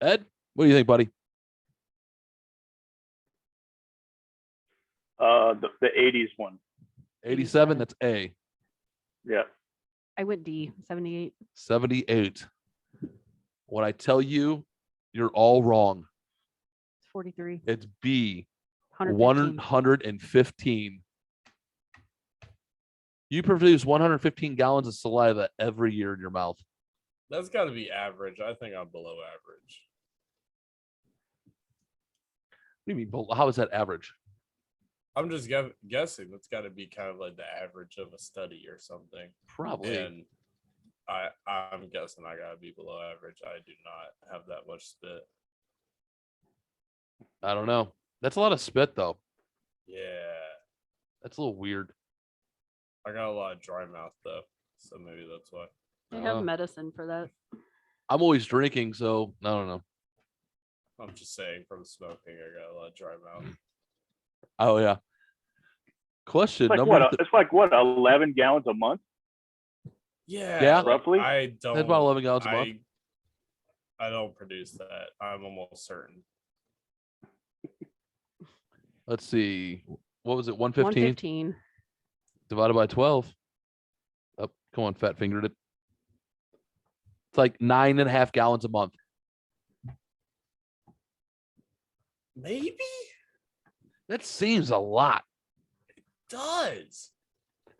Ed, what do you think, buddy? The 80s one. 87, that's A. Yeah. I went D. 78. 78. When I tell you, you're all wrong. 43. It's B, 115. 115. You produce 115 gallons of saliva every year in your mouth. That's got to be average. I think I'm below average. What do you mean? How is that average? I'm just guessing that's got to be kind of like the average of a study or something. Probably. And I'm guessing I gotta be below average. I do not have that much spit. I don't know. That's a lot of spit, though. Yeah, That's a little weird. I got a lot of dry mouth though, so maybe that's why. They have medicine for that. I'm always drinking, so I don't know. I'm just saying from smoking, I got a lot of dry mouth. Oh yeah. Question It's like number. what? It's like what? 11 gallons a month. Yeah. Roughly? I don't. That's about 11 gallons a month. I don't produce that. I'm almost certain. Let's see. What was it? 115 115. divided by 12. Oh, come on, fat fingered it. It's like 9.5 gallons a month. Maybe That seems a lot. it does.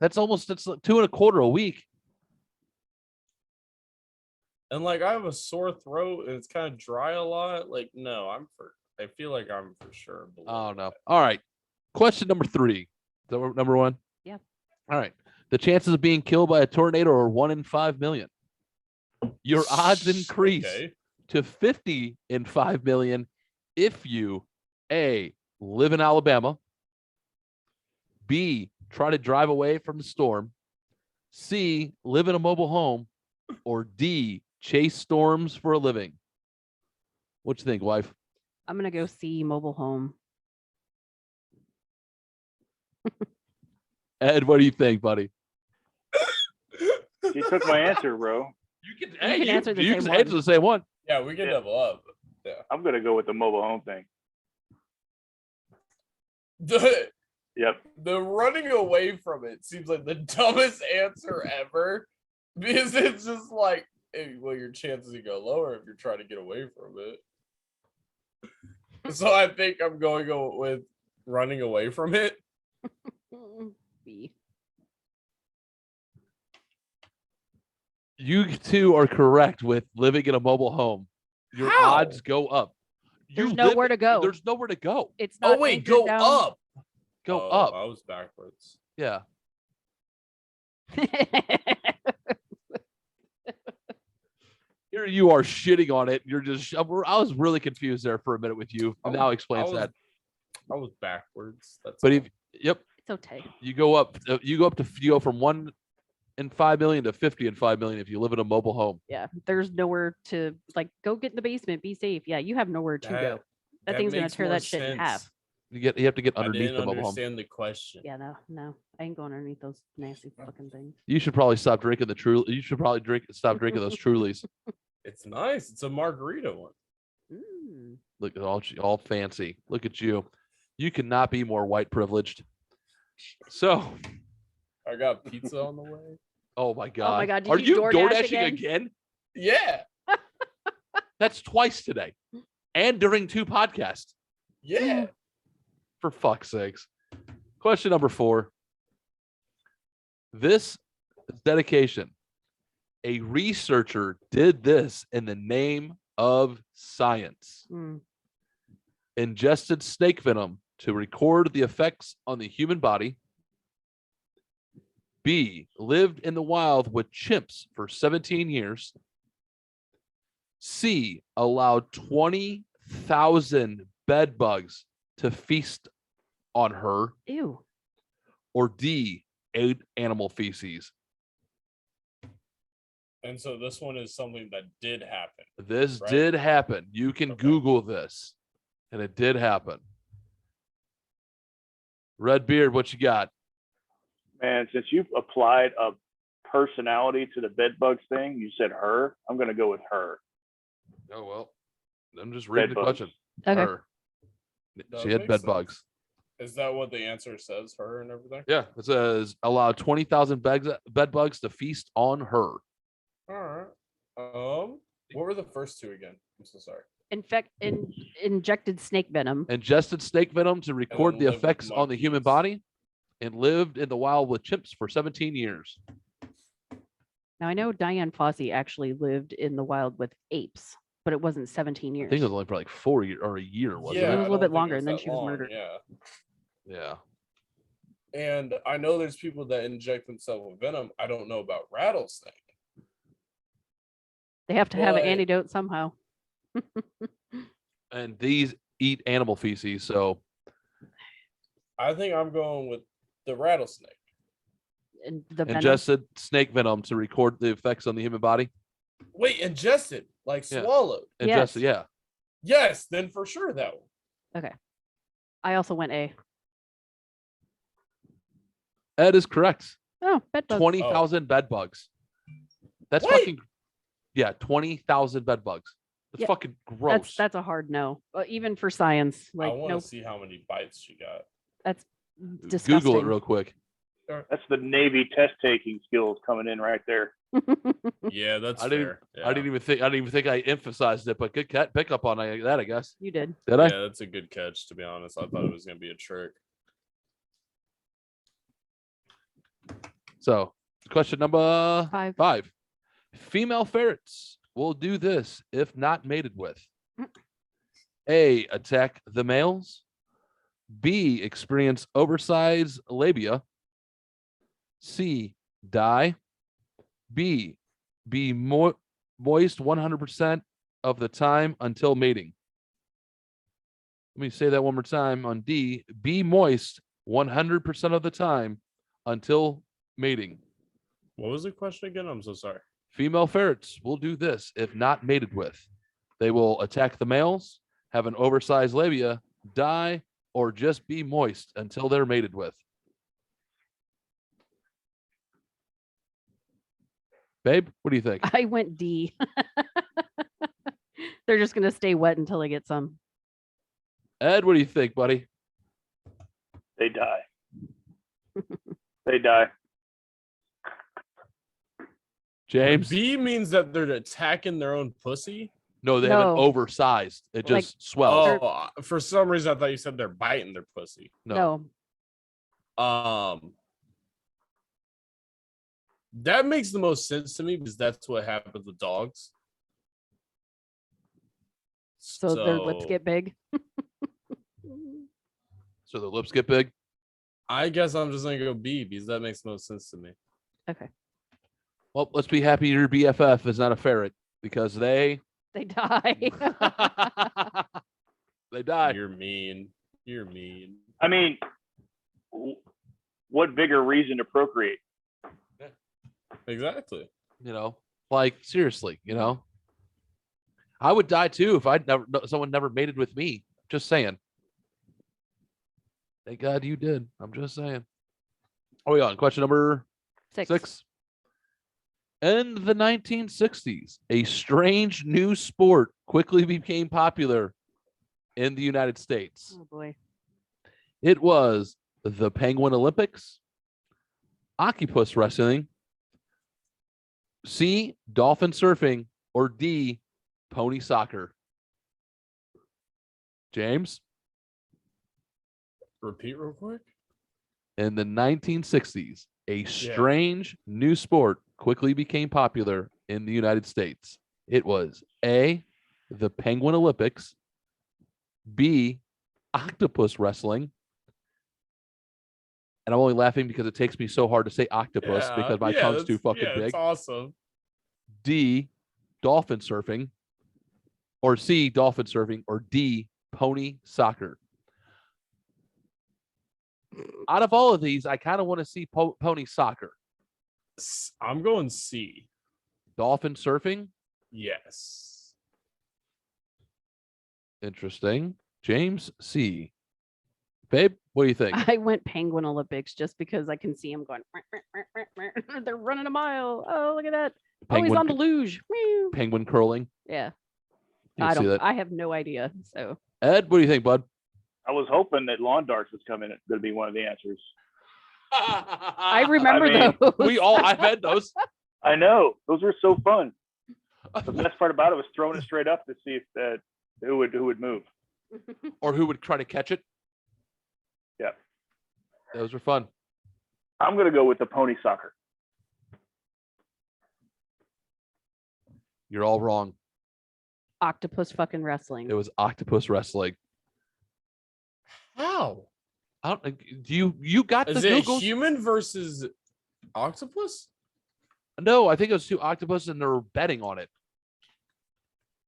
That's like 2.25 a week. And like I have a sore throat and it's kind of dry a lot. Like, no, I feel like I'm for sure below Oh no. that. All right. Question number 3. Is that number 1? Yeah. All right. The chances of being killed by a tornado are 1 in 5 million. Your odds increase Okay. to 50 in 5 million if you A, live in Alabama, B, try to drive away from the storm, C, live in a mobile home, or D, chase storms for a living. What you think, wife? I'm going to go C, mobile home. Ed, what do you think, buddy? You took my answer, bro. You can, can answer the you same can one. answer the same one. Yeah, we can Yeah. double up. I'm gonna go with the mobile home thing. The Yep. the running away from it seems like the dumbest answer ever, because it's just like, hey, well, your chances go lower if you're trying to get away from it. So I think I'm going to go with running away from it. B. You two are correct with living in a mobile home. Your How? odds go up. There's You nowhere live- to go. There's nowhere to go. It's not Oh wait, anchored go down. up. Go Oh, up. I was backwards. Yeah. Here you are shitting on it. You're just. I was really confused there for a minute with you. And I now was- explains I was- that. I was backwards. That's But all. Yep. It's okay. You go up you go from 1 in 5 million to 50 in 5 million if you live in a mobile home. Yeah, there's nowhere to like go get in the basement, be safe. Yeah, you have nowhere to go. That thing's gonna makes tear more that shit in half. sense. You have to get I underneath didn't the mobile home. understand the question. Yeah, no, I ain't going underneath those nasty fucking things. You should probably stop drinking the Truly. You should probably stop drinking those Trulies. It's nice. It's a margarita one. Mm. Look at all fancy. Look at you. You cannot be more white privileged. So, I got pizza on the way. oh my god. God, did Are you you DoorDash DoorDashing again? again? Yeah. That's twice today. And during 2 podcasts. Yeah. For fuck's sakes. Question number 4. This dedication. A researcher did this in the name of science. Mm. Ingested snake venom to record the effects on the human body. B, lived in the wild with chimps for 17 years. C, allowed 20,000 bed bugs to feast on her. Ew. Or D, ate animal feces. And so this one is something that did happen. This Right. did happen. You can Okay. Google this. And it did happen. Redbeard, what you got? Man, since you've applied a personality to the bed bugs thing, you said her. I'm gonna go with her. Oh, well. I'm just reading the Bedbugs. question. Okay. Her. Does She had make bed sense. bugs. Is that what the answer says? Her and everything? Yeah, it says allowed 20,000 bed bugs to feast on her. All right. What were the first 2 again? I'm so sorry. Injected snake venom. Ingested snake venom to record then the lived with effects on the human monkeys. body, and lived in the wild with chimps for 17 years. Now I know Diane Fossey actually lived in the wild with apes, but it wasn't 17 I years. think it was only for like 4 years or a year, wasn't It was a I little don't bit think it longer, and then that she was long, murdered. Yeah. Yeah. And I know there's people that inject themselves with venom. I don't know about rattlesnake. They have to have an But- antidote somehow. And these eat animal feces, so I think I'm going with the rattlesnake. And the venom. ingested snake venom to record the effects on the human body. Wait, ingested, like Yeah. swallowed. Ingested, yeah. Yes, then for sure that one. I also went A. Ed is correct. Oh, bed bugs. 20,000 bed bugs. That's What? fucking 20,000 bed bugs. That's Yeah, fucking gross. That's a hard no. Even for science, I like want no, to see how many bites she got. that's disgusting. Google it real quick. That's the Navy test taking skills coming in right there. Yeah, that's I didn't- fair. I didn't even think I emphasized it, but good pickup on that, I guess. You did. Did I? Yeah, that's a good catch. To be honest, I thought it was gonna be a trick. So, question number 5. 5. Female ferrets will do this if not mated with. A, attack the males. B, experience oversized labia. C, die. B, be moist 100% of the time until mating. Let me say that one more time on D. Be moist 100% of the time until mating. What was the question again? I'm so sorry. Female ferrets will do this if not mated with. They will attack the males, have an oversized labia, die, or just be moist until they're mated with. Babe, what do you think? I went D. They're just gonna stay wet until they get some. Ed, what do you think, buddy? They die. They die. James? B means that they're attacking their own pussy. No, they have an No. oversized. It Like- just swells. Oh, for some reason I thought you said they're biting their pussy. No. That makes the most sense to me because that's what happens with dogs. So their lips get big. So the lips get big. I guess I'm just gonna go B because that makes the most sense to me. Okay. Well, let's be happy your BFF is not a ferret because they They die. they die. You're mean. You're mean. I mean, what bigger reason to procreate? Exactly. You know, like seriously, you know, I would die too if someone never mated with me. Just saying. Thank God you did. I'm just saying. Are we on question number 6? In the 1960s, a strange new sport quickly became popular in the United States. Oh boy. It was the Penguin Olympics, octopus wrestling, C, dolphin surfing, or D, pony soccer. James? Repeat real quick. In the 1960s, a strange new sport quickly became popular in the United States. It was A, the Penguin Olympics, B, octopus wrestling. And I'm only laughing because it takes me so hard to say octopus because my tongue's too fucking big. It's awesome. D, dolphin surfing, or C, dolphin surfing, or D, pony soccer. Out of all of these, I kind of want to see pony soccer. I'm going C. Dolphin surfing? Yes. Interesting. James, C. Babe, what do you think? I went Penguin Olympics just because I can see him going. They're running a mile. Oh, look at that. Oh, he's on the luge. Woo. Penguin curling? Yeah. You I see don't. that? I have no idea. So Ed, what do you think, bud? I was hoping that lawn darts was coming. Going to be one of the answers. I remember mean, those. I've had those. I know those were so fun. The best part about it was throwing it straight up to see if who would move. Or who would try to catch it? Yeah. Those were fun. I'm going to go with the pony soccer. You're all wrong. Octopus fucking wrestling. It was octopus wrestling. How? I don't. You got Is the it Googles? human versus octopus? No, I think it was 2 octopus and they're betting on it.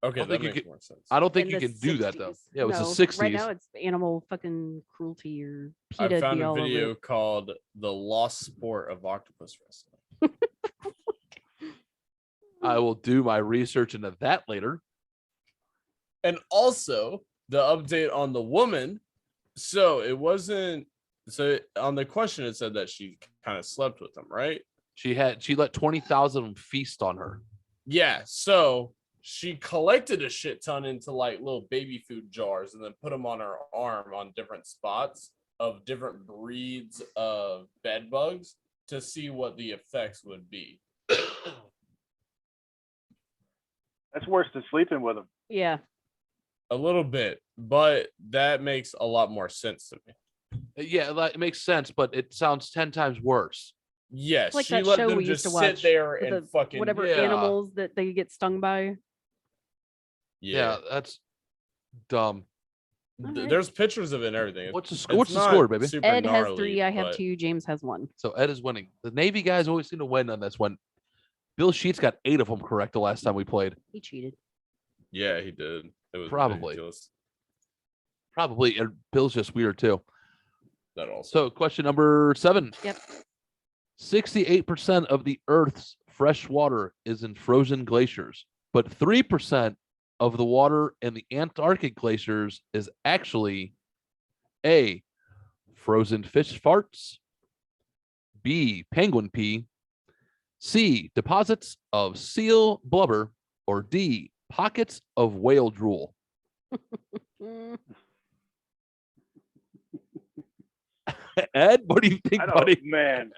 Okay, don't that think you makes could- more sense. I don't think In you the can do that though. 60s. Yeah, it was No, the 60s. Right now it's animal fucking cruelty or I PETA found be a all over video it. called "The Lost Sport of Octopus Wrestling." I will do my research into that later. And also the update on the woman. So it wasn't. So on the question, it said that she kind of slept with him, right? She let 20,000 of them feast on her. Yeah. So she collected a shit ton into like little baby food jars and then put them on her arm on different spots of different breeds of bed bugs to see what the effects would be. That's worse than sleeping with them. Yeah. A little bit, but that makes a lot more sense to me. Yeah, it makes sense, but it sounds 10 times worse. Yes, Like she that let show them we used just to sit watch there with and the fucking whatever yeah. animals that they get stung by. Yeah, that's dumb. Alright. There's pictures of it and everything. What's the It's score? What's the not score, baby? super Ed has gnarly, 3. I have but 2. James has 1. So Ed is winning. The Navy guys always seem to win on this one. Bill Sheets got 8 of them correct the last time we played. He cheated. Yeah, he did. It was Probably. ridiculous. Probably. And Bill's just weird too. That also. So question number 7. Yep. 68% of the Earth's fresh water is in frozen glaciers, but 3% of the water in the Antarctic glaciers is actually A, frozen fish farts, B, penguin pee, C, deposits of seal blubber, or D, pockets of whale drool. Mm, Ed, what do you think, I don't, buddy? man.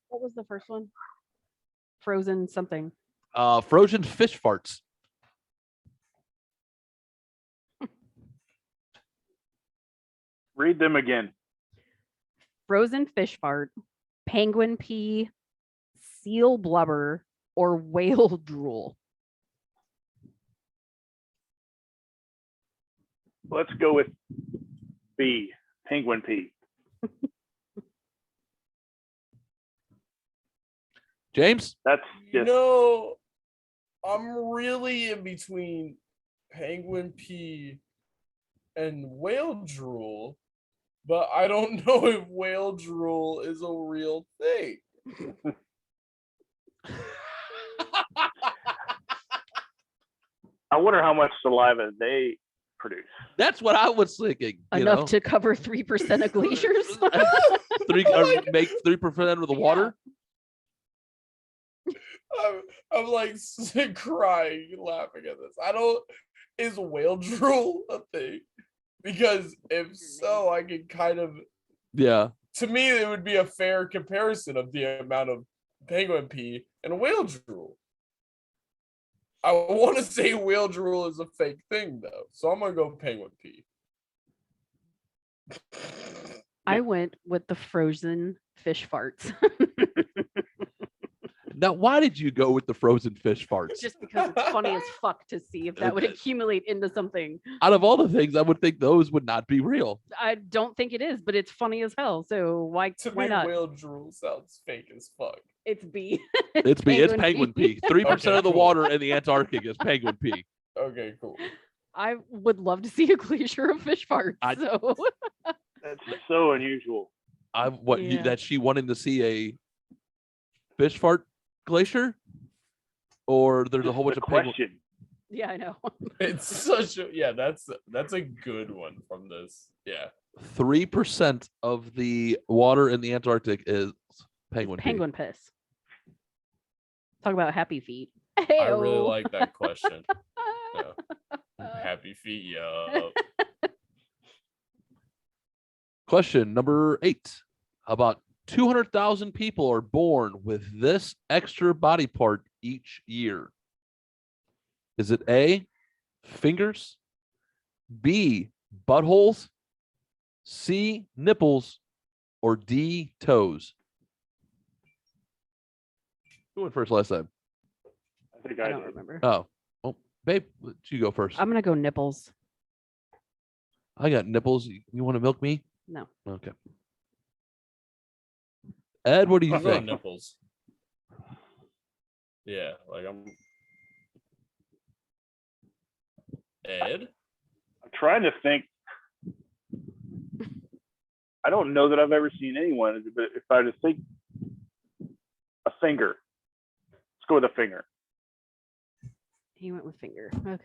what was the first one? Frozen something. Frozen fish farts. Read them again. Frozen fish fart, penguin pee, seal blubber, or whale drool. Let's go with B, penguin pee. James? That's just No, I'm really in between penguin pee and whale drool, but I don't know if whale drool is a real thing. I wonder how much saliva they produce. That's what I was thinking. Enough to cover 3% of glaciers. Make 3% of the water. I'm like crying, laughing at this. Is whale drool a thing? Because if so, I can kind of. Yeah. To me, it would be a fair comparison of the amount of penguin pee and whale drool. I want to say whale drool is a fake thing though, so I'm gonna go penguin pee. I went with the frozen fish farts. Now, why did you go with the frozen fish farts? Just because it's funny as fuck to see if that would accumulate into something. Out of all the things, I would think those would not be real. I don't think it is, but it's funny as hell. So why Me, not? whale drool sounds fake as fuck. It's B. It's penguin pee. 3% Okay, of the cool. water in the Antarctic is penguin pee. Okay, cool. I would love to see a glacier of fish farts. So That's so unusual. Yeah. That she wanted to see a fish fart glacier, or there's a whole bunch The of penguin. question. yeah, I know. It's such a that's a good one from this. Yeah. 3% of the water in the Antarctic is penguin pee. Penguin piss. Talk about happy feet. I really Heyo. like that question. Happy feet, yo. Question number 8. About 200,000 people are born with this extra body part each year. Is it A, fingers, B, buttholes, C, nipples, or D, toes? Who went first last time? I think I I don't did. remember. Oh, well, babe, you go first. I'm gonna go nipples. I got nipples. You want to milk me? No. Okay. Ed, what do you I'm going think? nipples. Yeah, like I'm. Ed? I'm trying to think. I don't know that I've ever seen anyone, but if I just think a finger, let's go with a finger. He went with finger. Okay.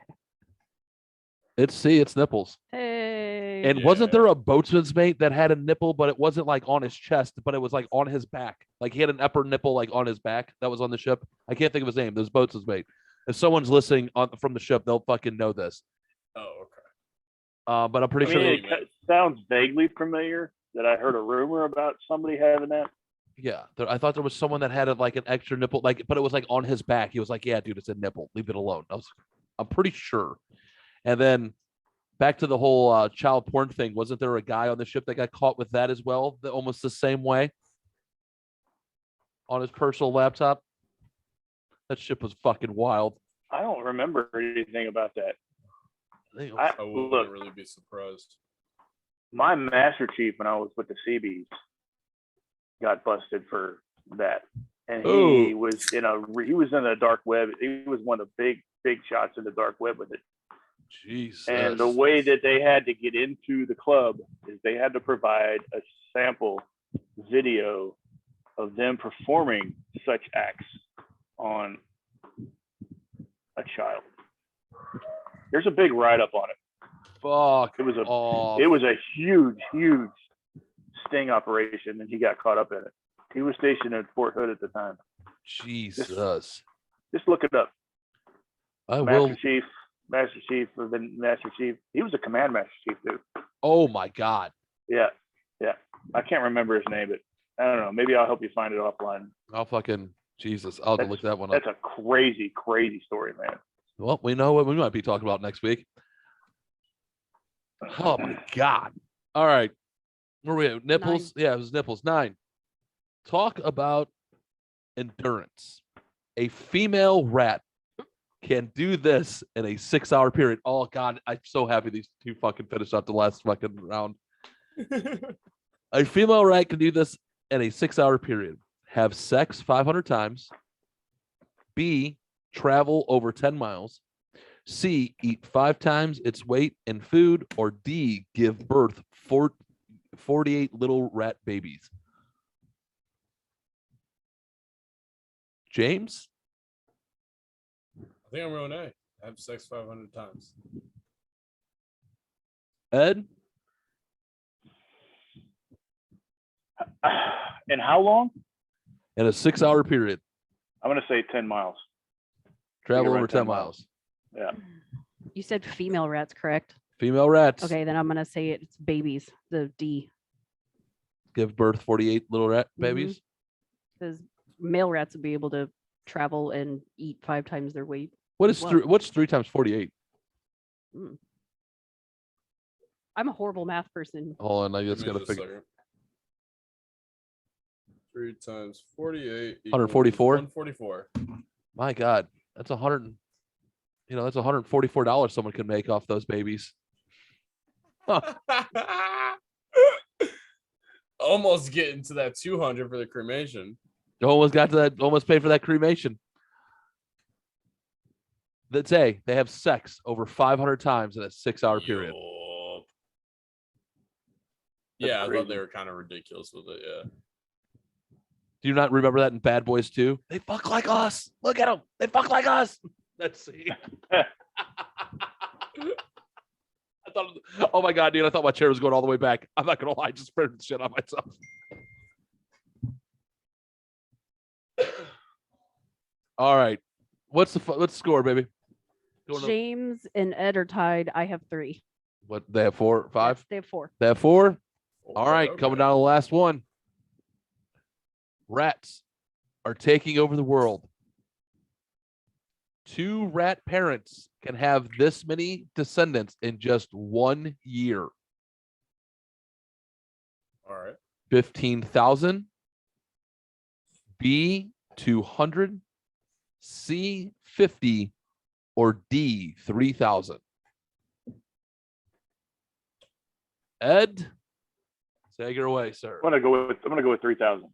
It's C, it's nipples. Hey. And wasn't Yeah. there a boatswain's mate that had a nipple, but it wasn't like on his chest, but it was like on his back? Like he had an upper nipple like on his back that was on the ship. I can't think of his name. There's boatswain's mate. If someone's listening from the ship, they'll fucking know this. Oh, okay. But I'm pretty I mean, sure. it sounds vaguely familiar that I heard a rumor about somebody having that. Yeah, I thought there was someone that had like an extra nipple, like, but it was like on his back. He was like, "Yeah, dude, it's a nipple. Leave it alone." I'm pretty sure. And then back to the whole child porn thing. Wasn't there a guy on the ship that got caught with that as well? Almost the same way on his personal laptop. That ship was fucking wild. I don't remember anything about that. I I wouldn't Look. really be surprised. My Master Chief when I was with the Seabees got busted for that, and he Oh. was in the dark web. He was one of the big shots in the dark web with it. Jesus. And the way that they had to get into the club is they had to provide a sample video of them performing such acts on a child. There's a big write-up on it. Fuck. It was a off. It was a huge sting operation, and he got caught up in it. He was stationed at Fort Hood at the time. Jesus. Just look it up. I Master will. Chief, or the Master Chief. He was a command Master Chief too. Oh my God. Yeah. I can't remember his name, but I don't know. Maybe I'll help you find it offline. I'll fucking Jesus. I'll have to look that one up. That's a crazy story, man. Well, we know what we might be talking about next week. Oh my God. All right. Where we at? Nipples? Yeah, it was nipples. 9. Talk about endurance. A female rat can do this in a 6-hour period. Oh God, I'm so happy these two fucking finished up the last fucking round. A female rat can do this in a 6-hour period. Have sex 500 times. B, travel over 10 miles. C, eat 5 times its weight in food, or D, give birth 48 little rat babies? James? I think I'm going A. Have sex 500 times. Ed? And how long? In a 6-hour period. I'm gonna say 10 miles. Travel around over 10 miles. Yeah. You said female rats, correct? Female rats Okay, then I'm gonna say it's babies. The D. give birth 48 little rat Mhm. babies. Because male rats would be able to travel and eat 5 times their weight. What as is well. what's 3 times 48? I'm a horrible math person. Hold on, I just Give me gotta just a figure. second. 3 times 48. 144? 144. My God, that's that's $144 someone can make off those babies. Almost getting to that 200 for the cremation. Almost got to that. Almost paid for that cremation. That's A. They have sex over 500 times in a 6-hour period. Yup. That's Yeah, I thought crazy. they were kind of ridiculous with it. Yeah. Do you not remember that in Bad Boys 2? They fuck like us. Look at them. They fuck like us. Let's see. I thought, oh my God, dude! I thought my chair was going all the way back. I'm not gonna lie, I just printed the shit on myself. All right, what's the score, baby? Going to- James and Ed are tied. I have 3. What they have 4, 5? Yes, they have 4. They have 4. All right, Okay. coming down to the last one. Rats are taking over the world. 2 rat parents can have this many descendants in just 1 year. All right. 15,000. B, 200. C, 50. Or D, 3,000. Ed, take it away, sir. I'm gonna go with 3,000.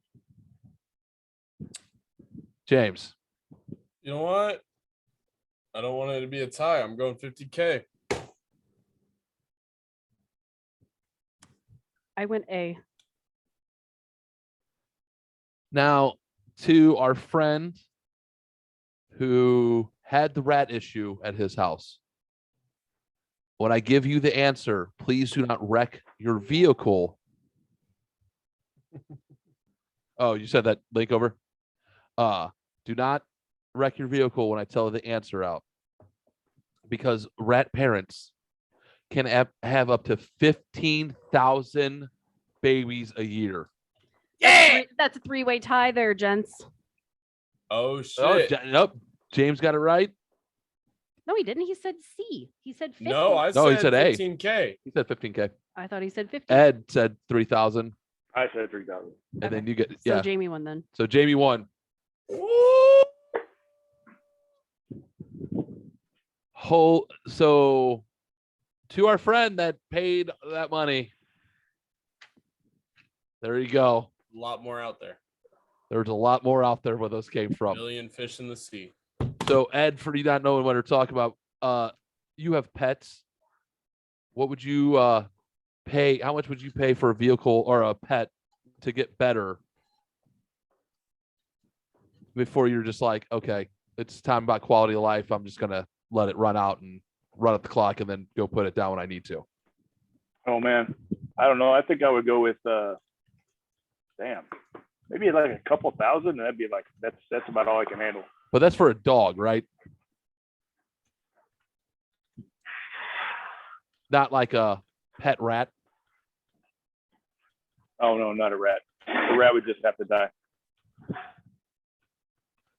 James. You know what? I don't want it to be a tie. I'm going 50K. I went A. Now, to our friend who had the rat issue at his house, when I give you the answer, please do not wreck your vehicle. Oh, you said that link over? Do not wreck your vehicle when I tell the answer out. Because rat parents can have up to 15,000 babies a year. That's a 3-way tie there, gents. Oh shit! Oh, nope. James got it right. No, he didn't. He said C. He said 50. No, I No, he said said A. 15K. He said 15K. I thought he said 50. Ed said 3,000. I said 3,000. And then you get, So yeah. Jamie won then. So Jamie won. So to our friend that paid that money, there you go. A lot more out there. There's a lot more out there where those came from. Million fish in the sea. So Ed, for you not knowing what we're talking about, you have pets. What would you pay? How much would you pay for a vehicle or a pet to get better before you're just like, okay, it's time about quality of life. I'm just gonna let it run out and run up the clock and then go put it down when I need to. Oh man, I don't know. I think I would go with maybe like a couple thousand, and that'd be like that's about all I can handle. But that's for a dog, right? Not like a pet rat. Oh no, not a rat. The rat would just have to die.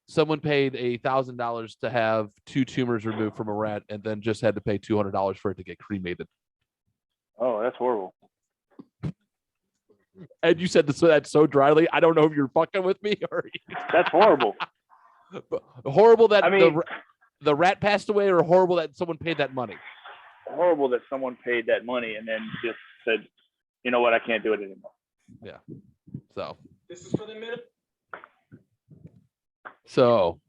Someone paid $1,000 to have 2 tumors removed from a rat and then just had to pay $200 for it to get cremated. Oh, that's horrible. And you said that so dryly. I don't know if you're fucking with me or That's horrible. horrible that I mean, the rat passed away, or horrible that someone paid that money. horrible that someone paid that money and then just said, you know what, I can't do it anymore. So This is for the minute. So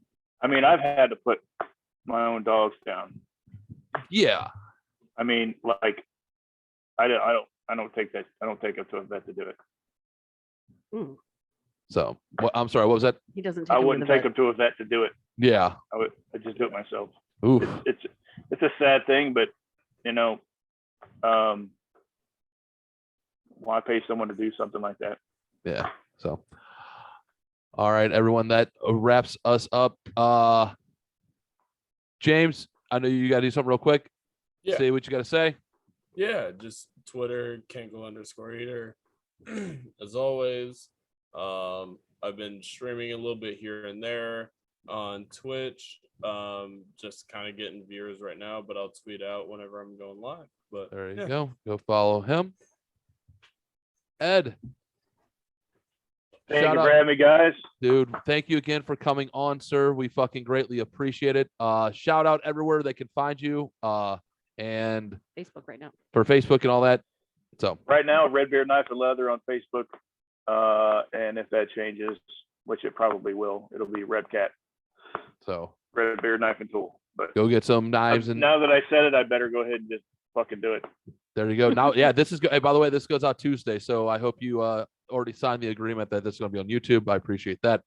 I mean, I've had to put my own dogs down Yeah. I mean, like, I don't take up to a vet to do it. Ooh, So what? I'm sorry. What was that? he doesn't take I him to wouldn't the take vet. him to a vet to do it. Yeah. I just do it myself. Oof. It's a sad thing, but you know, why pay someone to do something like that? Yeah. So, all right, everyone, that wraps us up. James, I know you got to do something real quick. Yeah. Say what you got to say. Yeah, just Twitter, Kenkel_eater. As always, I've been streaming a little bit here and there on Twitch. Just kind of getting viewers right now, but I'll tweet out whenever I'm going live. But There you yeah. go. Go follow him. Ed. Thank Shout you out, for having me, guys. dude. Thank you again for coming on, sir. We fucking greatly appreciate it. Shout out everywhere they can find you. And Facebook right now. for Facebook and all that. So Right now, Red Beard Knife and Leather on Facebook. And if that changes, which it probably will, it'll be Red Cat, so Red Beard Knife and Tool. But go get some knives and now that I said it, I better go ahead and just fucking do it. there you go. Now, yeah, this is good. Hey, by the way, this goes out Tuesday, so I hope you already signed the agreement that this is going to be on YouTube. I appreciate that.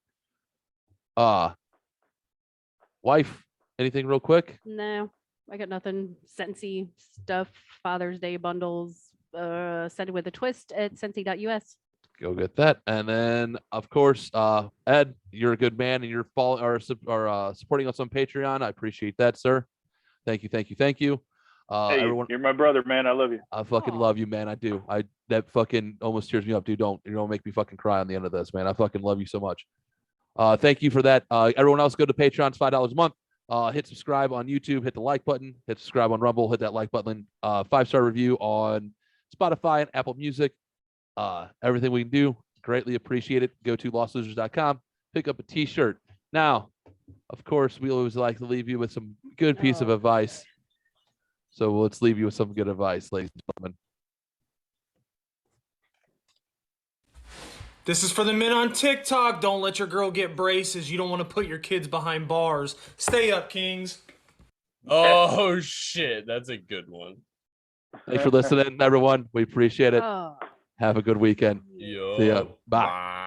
Wife, anything real quick? No, I got nothing. Scentsy stuff, Father's Day bundles, send it with a twist at scentsy.us. Go get that. And then, of course, Ed, you're a good man and you're supporting us on Patreon. I appreciate that, sir. Thank you, thank you, thank you. Hey, Everyone, you're my brother, man. I love you. I fucking love you, man. I do. That fucking almost tears me up, dude. Don't make me fucking cry on the end of this, man. I fucking love you so much. Thank you for that. Everyone else, go to Patreon. It's $5 a month. Hit subscribe on YouTube. Hit the like button. Hit subscribe on Rumble. Hit that like button. 5-star review on Spotify and Apple Music. Everything we can do, greatly appreciate it. Go to lostlosers.com. Pick up a t-shirt. Now, of course, we always like to leave you with some good piece of advice. So let's leave you with some good advice, ladies and gentlemen. This is for the men on TikTok. Don't let your girl get braces. You don't want to put your kids behind bars. Stay up, kings. Oh shit, that's a good one. Thanks for listening, everyone. We appreciate it. Oh. Have a good weekend. Yo, See ya. Bye. bye.